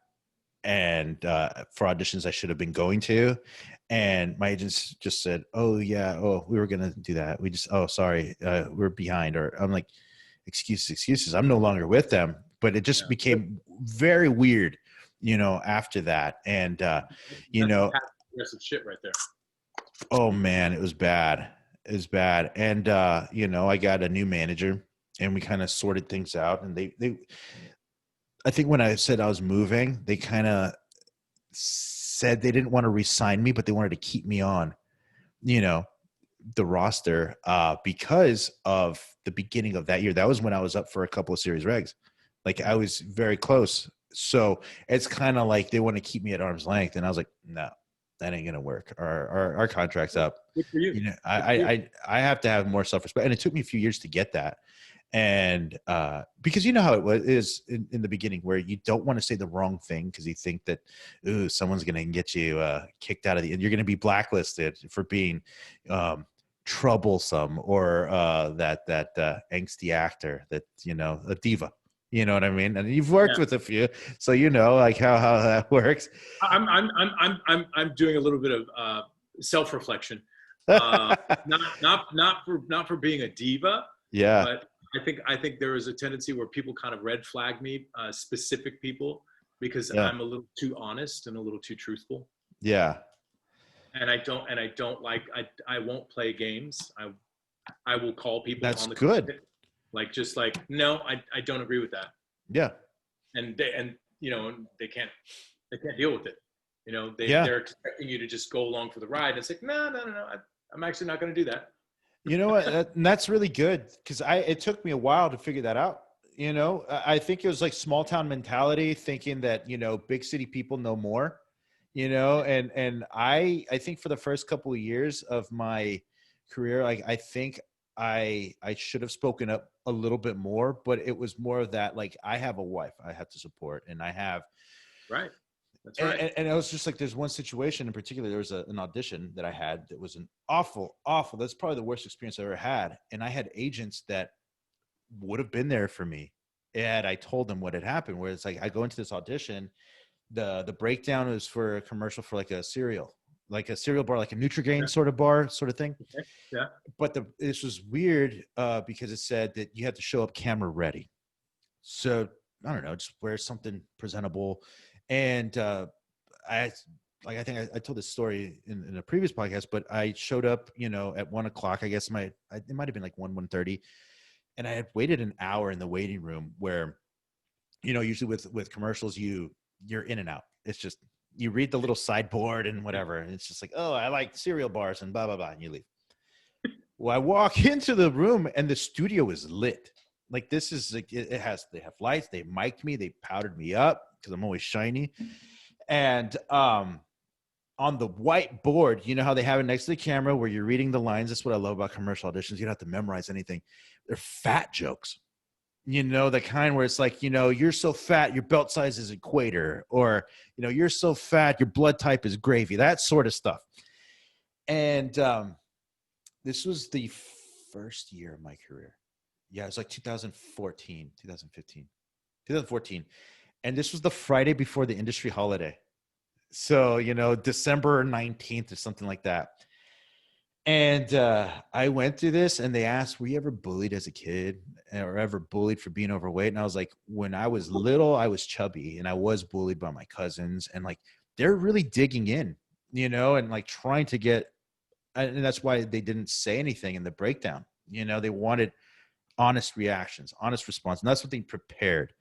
and for auditions I should have been going to. And my agents just said, we were going to do that. Sorry, we're behind. Or I'm like, excuses. I'm no longer with them. But it just became very weird, after that. And, aggressive shit right there. Oh man, it was bad. And, I got a new manager, and we kind of sorted things out. And I think when I said I was moving, they kind of said they didn't want to re-sign me, but they wanted to keep me on, the roster, because of the beginning of that year. That was when I was up for a couple of series regs. Like, I was very close. So it's kind of like they want to keep me at arm's length. And I was like, no, that ain't going to work. Our contract's up. Good for you. I have to have more self-respect. And it took me a few years to get that. And because you know how is in the beginning, where you don't want to say the wrong thing because you think that, ooh, someone's going to get you kicked out of you're going to be blacklisted for being troublesome, or that angsty actor, that, you know, a diva. You know what I mean? And you've worked with a few, so you know like how that works. I'm doing a little bit of self-reflection, not for being a diva, Yeah. but I think there is a tendency where people kind of red flag me, specific people, because I'm a little too honest and a little too truthful. Yeah. And I don't like, I won't play games. I will call people. That's on the good. carpet, just like, no, I don't agree with that. Yeah. And you know, they can't deal with it. You know, they're expecting you to just go along for the ride. It's like, no. I'm actually not going to do that. You know what? And that's really good, because it took me a while to figure that out. You know, I think it was like small town mentality, thinking that, you know, big city people know more, you know, and I think for the first couple of years of my career, like, I think I should have spoken up a little bit more, but it was more of that, like, I have a wife I have to support, and I have. Right. That's right. And it was just like, there's one situation in particular. There was an audition that I had that was an awful, that's probably the worst experience I ever had. And I had agents that would have been there for me, and I told them what had happened, where it's like, I go into this audition, the breakdown is for a commercial for like a cereal bar, like a Nutrigrain sort of bar sort of thing. Okay. Yeah. But this was weird because it said that you had to show up camera ready. So I don't know, just wear something presentable. And I think I told this story in a previous podcast, but I showed up, you know, at 1:00. I guess it might have been like 1:30, and I had waited an hour in the waiting room, where, you know, usually with commercials, you're in and out. It's just, you read the little sideboard and whatever, and it's just like, oh, I like cereal bars and blah blah blah, and you leave. Well, I walk into the room and the studio is lit. Like, this is like, they have lights, they mic'd me, they powdered me up because I'm always shiny. And on the whiteboard, you know how they have it next to the camera where you're reading the lines? That's what I love about commercial auditions. You don't have to memorize anything. They're fat jokes. You know, the kind where it's like, you know, you're so fat, your belt size is equator, or, you know, you're so fat, your blood type is gravy, that sort of stuff. And this was the first year of my career. Yeah, it was like 2014. And this was the Friday before the industry holiday. So, you know, December 19th or something like that. And I went through this, and they asked, were you ever bullied as a kid, or ever bullied for being overweight? And I was like, when I was little, I was chubby, and I was bullied by my cousins. And like, they're really digging in, you know, and like trying to get, and that's why they didn't say anything in the breakdown. You know, they wanted honest reactions, honest response. And that's what they prepared.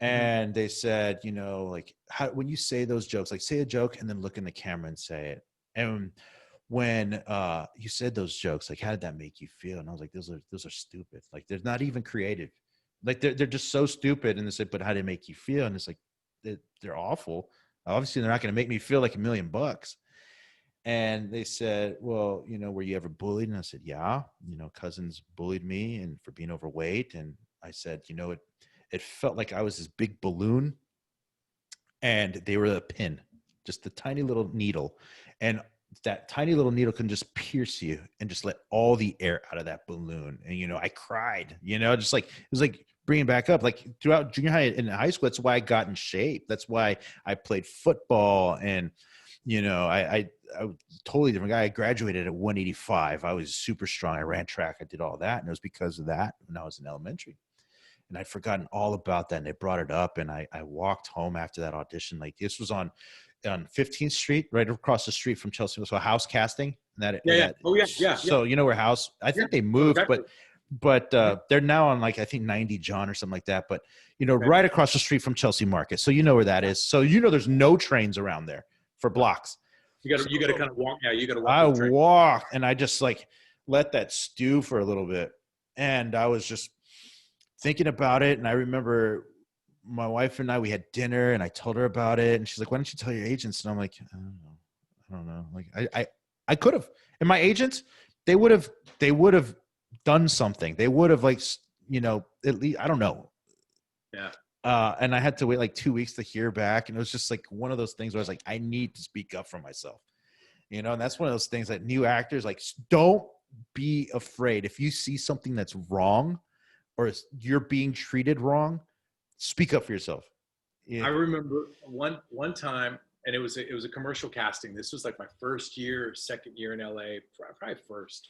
And they said, you know, like, when you say those jokes, like, say a joke and then look in the camera and say it. And when you said those jokes, like, how did that make you feel? And I was like, those are stupid. Like, they're not even creative. Like, they're just so stupid. And they said, but how did it make you feel? And it's like, they're awful. Obviously, they're not going to make me feel like $1 million. And they said, well, you know, were you ever bullied? And I said, yeah, you know, cousins bullied me and for being overweight. And I said, you know, it felt like I was this big balloon, and they were a pin, just a tiny little needle. And that tiny little needle can just pierce you and just let all the air out of that balloon. And, you know, I cried, you know, just like, it was like bringing back up, like, throughout junior high and high school. That's why I got in shape. That's why I played football. And, you know, I was a totally different guy. I graduated at 185. I was super strong. I ran track. I did all that. And it was because of that when I was in elementary. And I'd forgotten all about that. And they brought it up. And I walked home after that audition. Like, this was on 15th Street, right across the street from Chelsea. So House Casting. Yeah. Oh, yeah. So, you know where House, I think they moved, but they're now on, like, I think 90 John or something like that. But, you know, right across the street from Chelsea Market. So, you know where that is. So, you know, there's no trains around there for blocks. You got to kind of walk. Yeah, you got to walk. I walked, and I just like let that stew for a little bit. And I was just thinking about it. And I remember my wife and we had dinner, and I told her about it. And she's like, why don't you tell your agents? And I'm like, I don't know. Like, I could have. And my agents, they would have done something. They would have, like, at least, I don't know. Yeah. And I had to wait like 2 weeks to hear back. And it was just like one of those things where I was like, I need to speak up for myself, and that's one of those things that new actors, like, don't be afraid. If you see something that's wrong or you're being treated wrong, speak up for yourself. Yeah. I remember one time, and it was a commercial casting. This was like my first year, second year in LA, probably first.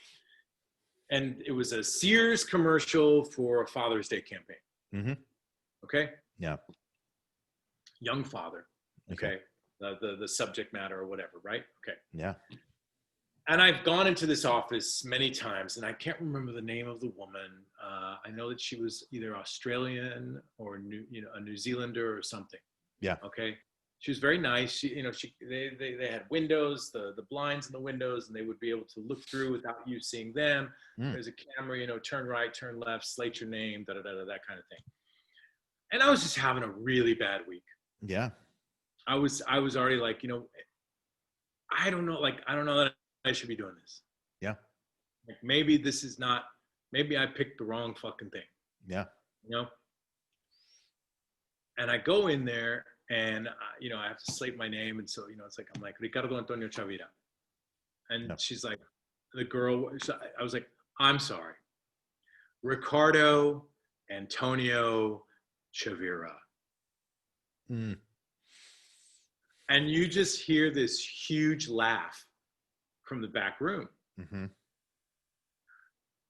And it was a Sears commercial for a Father's Day campaign. Mm-hmm. Okay. Yeah. Young father. Okay. The subject matter or whatever, right? Okay. Yeah. And I've gone into this office many times, and I can't remember the name of the woman. I know that she was either Australian or a New Zealander or something. Yeah. Okay. She was very nice. They had windows, the blinds in the windows, and they would be able to look through without you seeing them. There's a camera, turn right, turn left, slate your name, that kind of thing. And I was just having a really bad week. Yeah. I was already like, I don't know that I should be doing this. Yeah. Like maybe I picked the wrong fucking thing. Yeah. And I go in there and, I have to slate my name. And so, I'm like, Ricardo Antonio Chavira. And she's like, the girl, I was like, I'm sorry. Ricardo Antonio Chavira. Mm. And you just hear this huge laugh from the back room. Mm-hmm.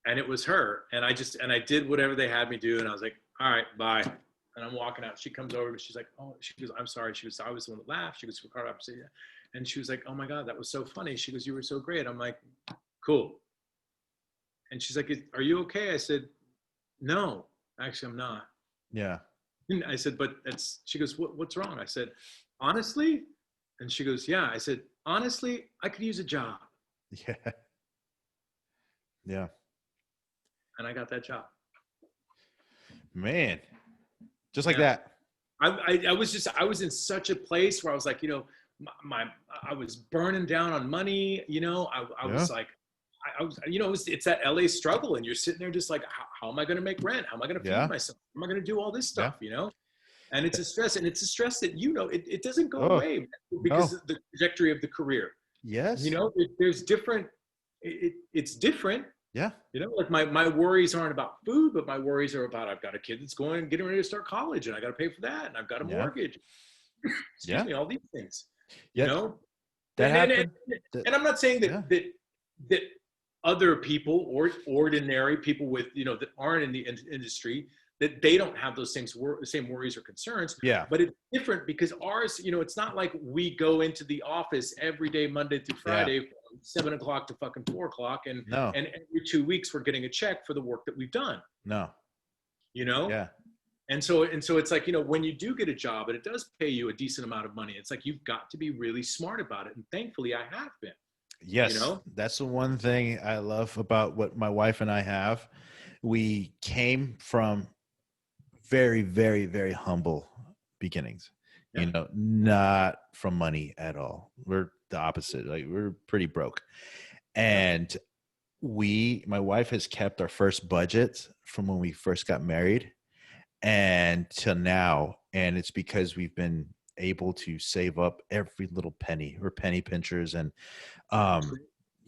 And it was her. And I did whatever they had me do. And I was like, all right, bye. And I'm walking out. She comes over. She's like, oh, she goes, I'm sorry. She goes, I was the one that laughed. She goes, Ricardo, yeah. And she was like, oh my God, that was so funny. She goes, you were so great. I'm like, cool. And she's like, are you okay? I said, no, actually I'm not. Yeah. And I said, she goes, what's wrong? I said, honestly? And she goes, yeah. I said, honestly, I could use a job. Yeah. Yeah. And I got that job. Man. Just like that. I was in such a place where I was like, I was burning down on money, I was like, it's that LA struggle, and you're sitting there just like, how am I going to make rent? How am I going to feed myself? How am I going to do all this stuff, And it's a stress, that, it doesn't go away because of the trajectory of the career. Yes. There's different, it's different. Yeah. Like my worries aren't about food, but my worries are about, I've got a kid that's getting ready to start college, and I got to pay for that. And I've got a mortgage. Excuse me, all these things, That happened. And I'm not saying that other people or ordinary people with, that aren't in the industry, that they don't have those same worries or concerns. Yeah. But it's different because ours, it's not like we go into the office every day, Monday through Friday, from 7 o'clock to fucking 4 o'clock. And every 2 weeks we're getting a check for the work that we've done. No. Yeah. And so it's like, when you do get a job and it does pay you a decent amount of money, it's like, you've got to be really smart about it. And thankfully I have been. Yes. That's the one thing I love about what my wife and I have. We came from very, very, very humble beginnings, not from money at all. We're the opposite. Like, we're pretty broke. And my wife has kept our first budget from when we first got married and till now. And it's because we've been able to save up every little penny. We're penny pinchers. And, and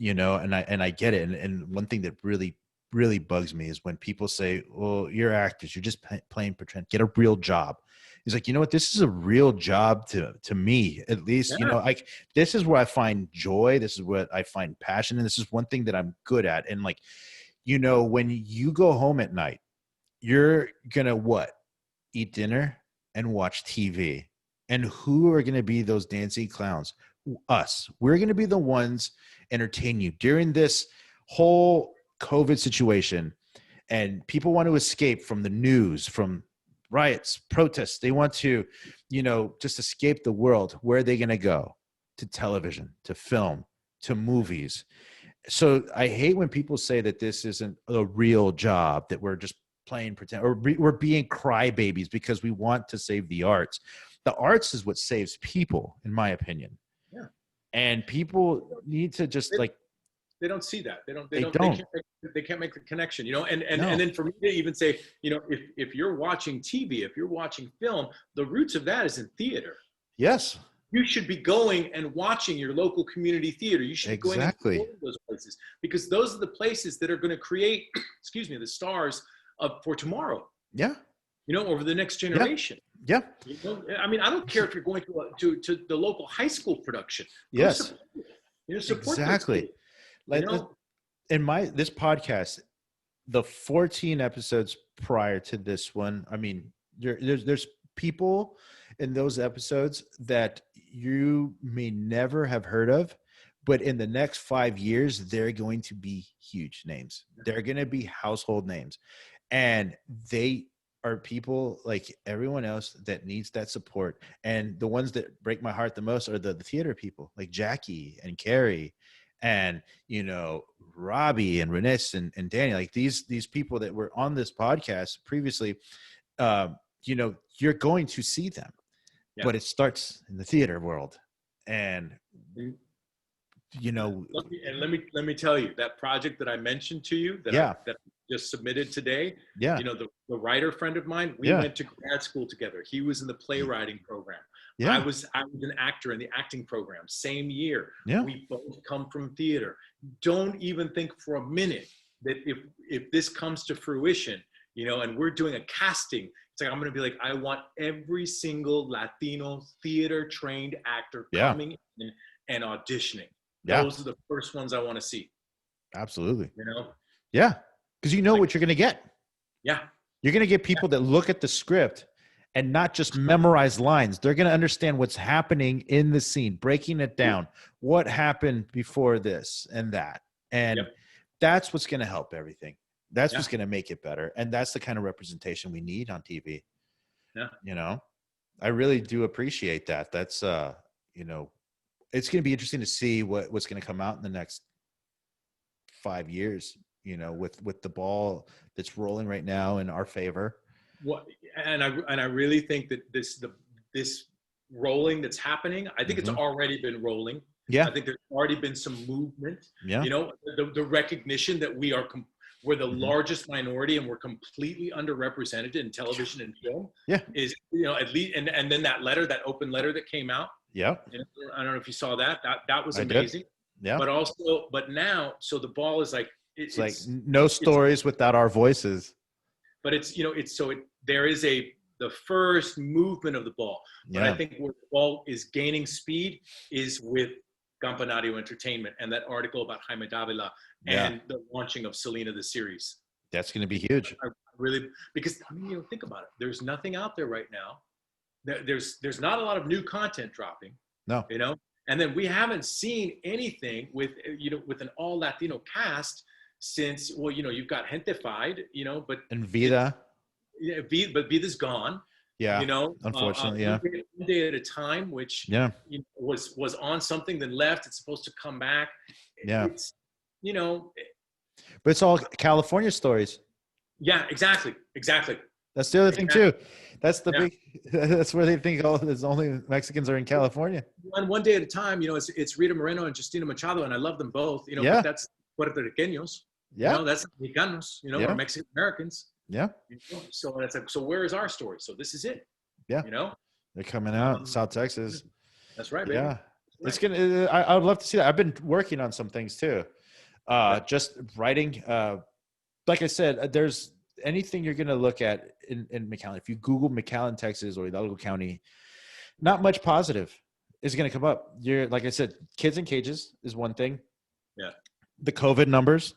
I get it. And one thing that really, really bugs me is when people say, well, you're actors, you're just playing pretend, get a real job. He's like, you know what? This is a real job to me, at least, this is where I find joy. This is what I find passion. And this is one thing that I'm good at. And like, when you go home at night, you're going to eat dinner and watch TV. And who are going to be those dancing clowns? Us. We're going to be the ones entertain you during this whole COVID situation. And people want to escape from the news, from riots, protests. They want to, just escape the world. Where are they going to go? To television, to film, to movies. So I hate when people say that this isn't a real job, that we're just playing pretend, or we're being crybabies because we want to save the arts. The arts is what saves people, in my opinion. Yeah. And people need to just they don't see that. They don't. They can't make the connection, you know. And No. then for me to even say, you know, if you're watching TV, if you're watching film, the roots of that is in theater. Yes. You should be going and watching your local community theater. You should be going and supporting those places, because those are the places that are going to create, excuse me, the stars for tomorrow. Yeah. You know, over the next generation. Yeah. You know, I mean, I don't care if you're going to the local high school production. Yes. Support exactly. Like, you know? In this podcast, the 14 episodes prior to this one, I mean, there's people in those episodes that you may never have heard of, but in the next 5 years, they're going to be huge names. They're going to be household names. And they are people like everyone else that needs that support. And the ones that break my heart the most are the theater people, like Jackie and Carrie and, you know, Robbie and Renis and Danny, like these people that were on this podcast previously. You know, you're going to see them, but it starts in the theater world. And, you know, let me tell you, that project that I mentioned to you that I just submitted today, you know, the writer friend of mine, we went to grad school together. He was in the playwriting program. I was an actor in the acting program, same year. We both come from theater. Don't even think for a minute that if this comes to fruition, you know, and we're doing a casting, it's like, I'm going to be like, I want every single Latino theater trained actor coming in and auditioning. Those are the first ones I want to see. Absolutely. You know? Yeah. Because you know what you're going to get. Yeah. You're going to get people that look at the script and not just memorize lines. They're going to understand what's happening in the scene, breaking it down. What happened before this and that. And that's what's going to help everything. That's what's going to make it better. And that's the kind of representation we need on TV. Yeah. You know, I really do appreciate that. That's, you know, it's going to be interesting to see what's going to come out in the next 5 years, you know, with the ball that's rolling right now in our favor. Well, and I really think that this rolling that's happening, I think it's already been rolling. Yeah. I think there's already been some movement. Yeah. You know, the recognition that we're the largest minority and we're completely underrepresented in television and film. Yeah. Is, you know, at least, and then that open letter that came out. Yeah. I don't know if you saw that. That was amazing. Yeah. But now, so the ball is like, it's like no stories without our voices. But it's, you know, there is the first movement of the ball. But I think where the ball is gaining speed is with Campanario Entertainment and that article about Jaime Davila and the launching of Selena, the series. That's going to be huge. I really, because I mean, you know, think about it. There's nothing out there right now. There's not a lot of new content dropping. No. You know, and then we haven't seen anything with, you know, with an all Latino cast since, well, you know, you've got Gentefied, you know, but and Vida. But Vida's gone. Yeah. You know, unfortunately, One Day at a Time, which you know, was on something, then left. It's supposed to come back. It's, you know, but it's all California stories. Yeah, exactly. That's the other thing too. That's the big. That's where they think there's only Mexicans are in California. And One Day at a Time, you know, it's Rita Moreno and Justina Machado, and I love them both. You know, but that's Puerto Ricanos. Yeah. You know, that's Mexicanos. You know, or Mexican Americans. Yeah. You know? So it's like, so where is our story? So this is it. Yeah. You know, they're coming out in South Texas. That's right, baby. Yeah. It's gonna. I would love to see that. I've been working on some things too. Just writing. Like I said, there's anything you're gonna look at in McAllen. If you Google McAllen, Texas, or Hidalgo County, not much positive is gonna come up. You're like I said, kids in cages is one thing. Yeah. The COVID numbers.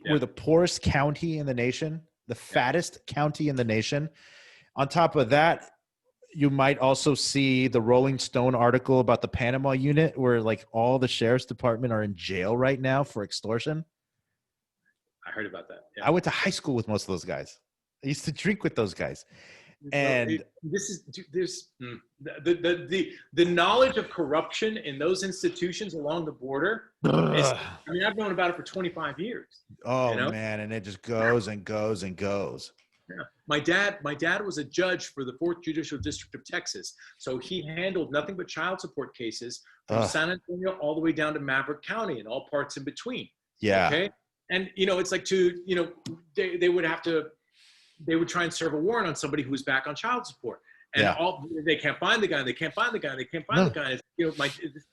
We're the poorest county in the nation, the fattest county in the nation. On top of that, you might also see the Rolling Stone article about the Panama unit where like all the sheriff's department are in jail right now for extortion. I heard about that. Yeah. I went to high school with most of those guys. I used to drink with those guys. And there's the knowledge of corruption in those institutions along the border is, I mean, I've known about it for 25 years. Oh, you know? Man, and it just goes and goes and goes. Yeah. My dad was a judge for the 4th Judicial District of Texas. So he handled nothing but child support cases from San Antonio all the way down to Maverick County and all parts in between. Yeah. Okay. And, it's like they would try and serve a warrant on somebody who was back on child support. And Yeah. they can't find the guy. They can't find the guy. They can't find the No. guy.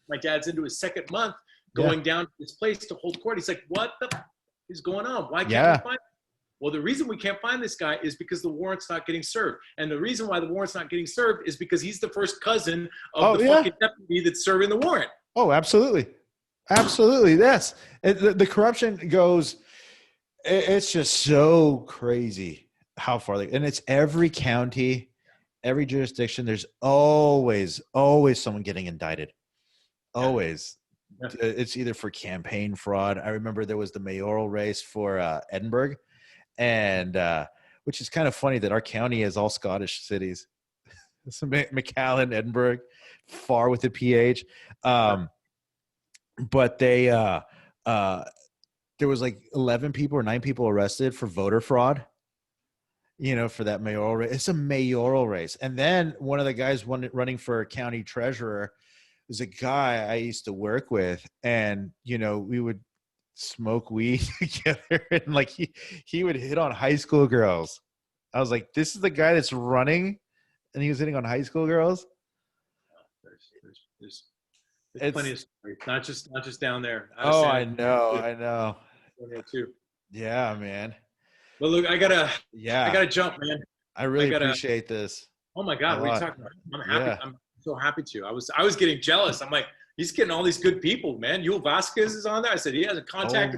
My dad's into his second month Yeah. going down to this place to hold court. He's like, what the is going on? Why can't we find him? Well, the reason we can't find this guy is because the warrant's not getting served. And the reason why the warrant's not getting served is because he's the first cousin of the fucking deputy that's serving the warrant. Oh, absolutely. Absolutely. Yes. The corruption goes, it's just so crazy how far and it's every county, every jurisdiction. There's always someone getting indicted. Always. Yeah. It's either for campaign fraud. I remember there was the mayoral race for Edinburgh, and which is kind of funny that our county is all Scottish cities. So McAllen, Edinburgh, far with the PH. But they there was like 11 people or 9 people arrested for voter fraud, for that mayoral race. It's a mayoral race. And then one of the guys running for county treasurer was a guy I used to work with, and we would smoke weed together, and like he would hit on high school girls. I was like, this is the guy that's running, and he was hitting on high school girls. There's plenty of stories, not just down there. I know. Too. Yeah, man. Well, look, I gotta jump, man. I really appreciate this. Oh my God, what are you talking about? I'm happy. Yeah. I'm so happy to. I was getting jealous. I'm like, he's getting all these good people, man. Yul Vasquez is on there. I said he has a contact.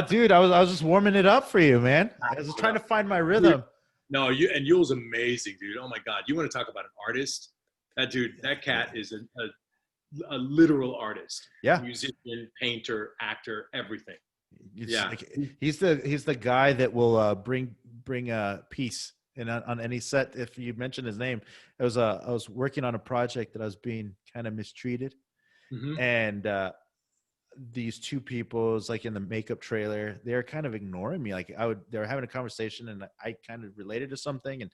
Dude, I was just warming it up for you, man. I was just trying to find my rhythm. No, Yul's amazing, dude. Oh my God, you want to talk about an artist? That cat is a literal artist. Yeah, musician, painter, actor, everything. He's the guy that will bring peace on any set. If you mention his name, I was working on a project that I was being kind of mistreated, and these two people, it was like in the makeup trailer, they're kind of ignoring me. Like they were having a conversation, and I kind of related to something, and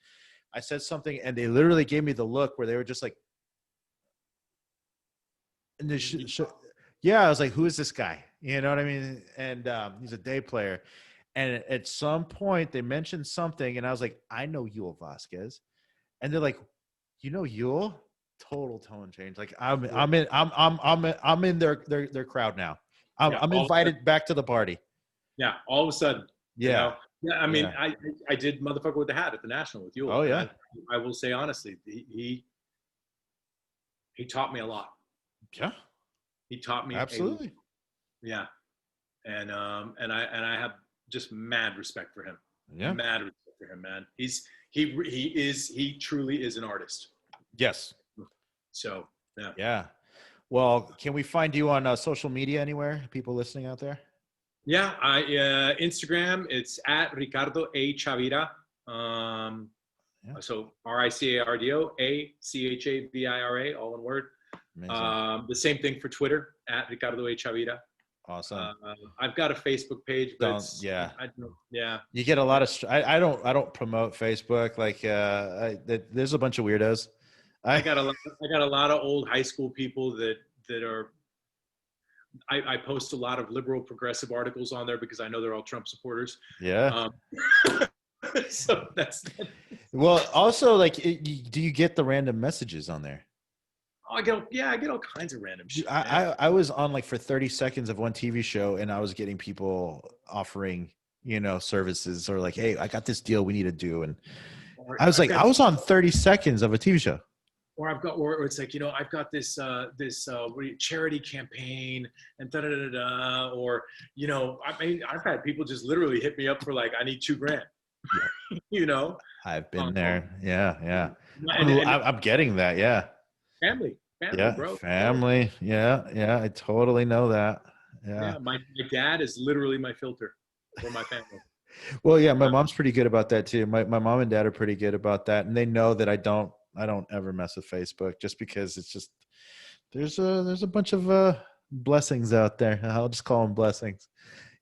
I said something, and they literally gave me the look where they were just like, and I was like, who is this guy? You know what I mean? And he's a day player. And at some point they mentioned something, and I was like, I know Yul Vasquez. And they're like, you know Yul? Total tone change. Like I'm in their crowd now. I'm invited back to the party. Yeah, all of a sudden. Yeah. Yeah, I mean, I did Motherfucker with the Hat at the National with Yul. Oh yeah. I will say honestly, he taught me a lot. Yeah. He taught me absolutely. Yeah. And I have just mad respect for him. Yeah. Mad respect for him, man. He truly is an artist. Yes. So, yeah. Yeah. Well, can we find you on social media anywhere? People listening out there? Yeah, Instagram, it's at Ricardo A. Chavira. So RICARDO ACHAVIRA, all one word. The same thing for Twitter, at Ricardo A. Chavira. Awesome. I've got a Facebook page, but you get a lot of. I don't promote Facebook. Like there's a bunch of weirdos. I got a lot of old high school people that are. I post a lot of liberal progressive articles on there because I know they're all Trump supporters. Yeah. So that's. Well, also, like, do you get the random messages on there? Oh, I get all kinds of random shit. I was on like for 30 seconds of one TV show, and I was getting people offering, services, or like, hey, I got this deal we need to do. And I was like, I was on 30 seconds of a TV show. Or it's like, I've got this charity campaign and or, I mean, I've had people just literally hit me up for like, I need $2,000, I've been there. Yeah. I'm getting that. Yeah. Family, yeah, bro. Family. Yeah. I totally know that. Yeah. My dad is literally my filter for my family. Well, yeah, my mom's pretty good about that too. My mom and dad are pretty good about that, and they know that I don't ever mess with Facebook, just because it's just there's a bunch of blessings out there. I'll just call them blessings.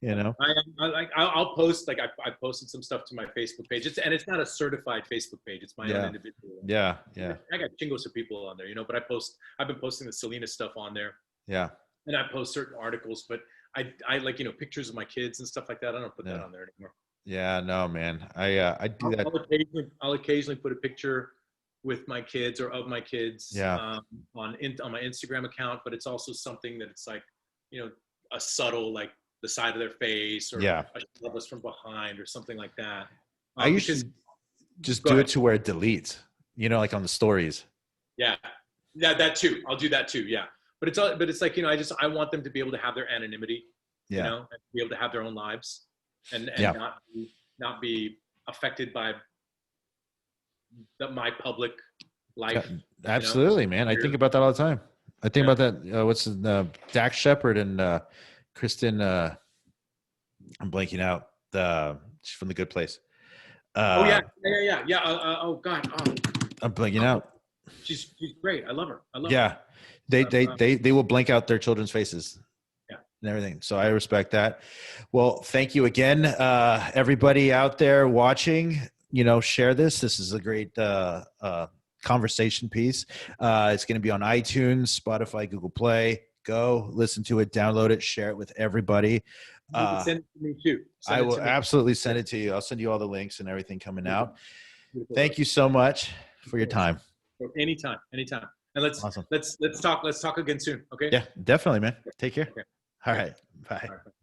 I'll post, like, I posted some stuff to my Facebook page. It's not a certified Facebook page. It's my own individual. Yeah. I got chingos of people on there, but I've been posting the Selena stuff on there. Yeah. And I post certain articles, but I like, pictures of my kids and stuff like that. I don't put that on there anymore. Yeah, no, man. I do that. I'll occasionally put a picture with my kids or of my kids on my Instagram account, but it's also something that it's like, a subtle, like the side of their face or a shot of us from behind or something like that. I usually just do it to where it deletes, like on the stories. Yeah, that too. I'll do that too. Yeah. But it's like, I want them to be able to have their anonymity, and be able to have their own lives and not be affected by my public life. Absolutely, man. I think about that all the time. I think about that. What's Dax Shepard and Kristen, I'm blanking out. She's from The Good Place. Yeah. Oh God. I'm blanking out. She's great. I love her. Her. They will blank out their children's faces. And everything. So I respect that. Well, thank you again. Everybody out there watching, share this. This is a great conversation piece. It's going to be on iTunes, Spotify, Google Play. Go listen to it, download it, share it with everybody. You can send it to me too. I will absolutely send it to you. I'll send you all the links and everything coming out. Thank you so much for your time. Anytime. And let's talk again soon. Okay. Yeah, definitely, man. Take care. Okay. All right. Bye. All right.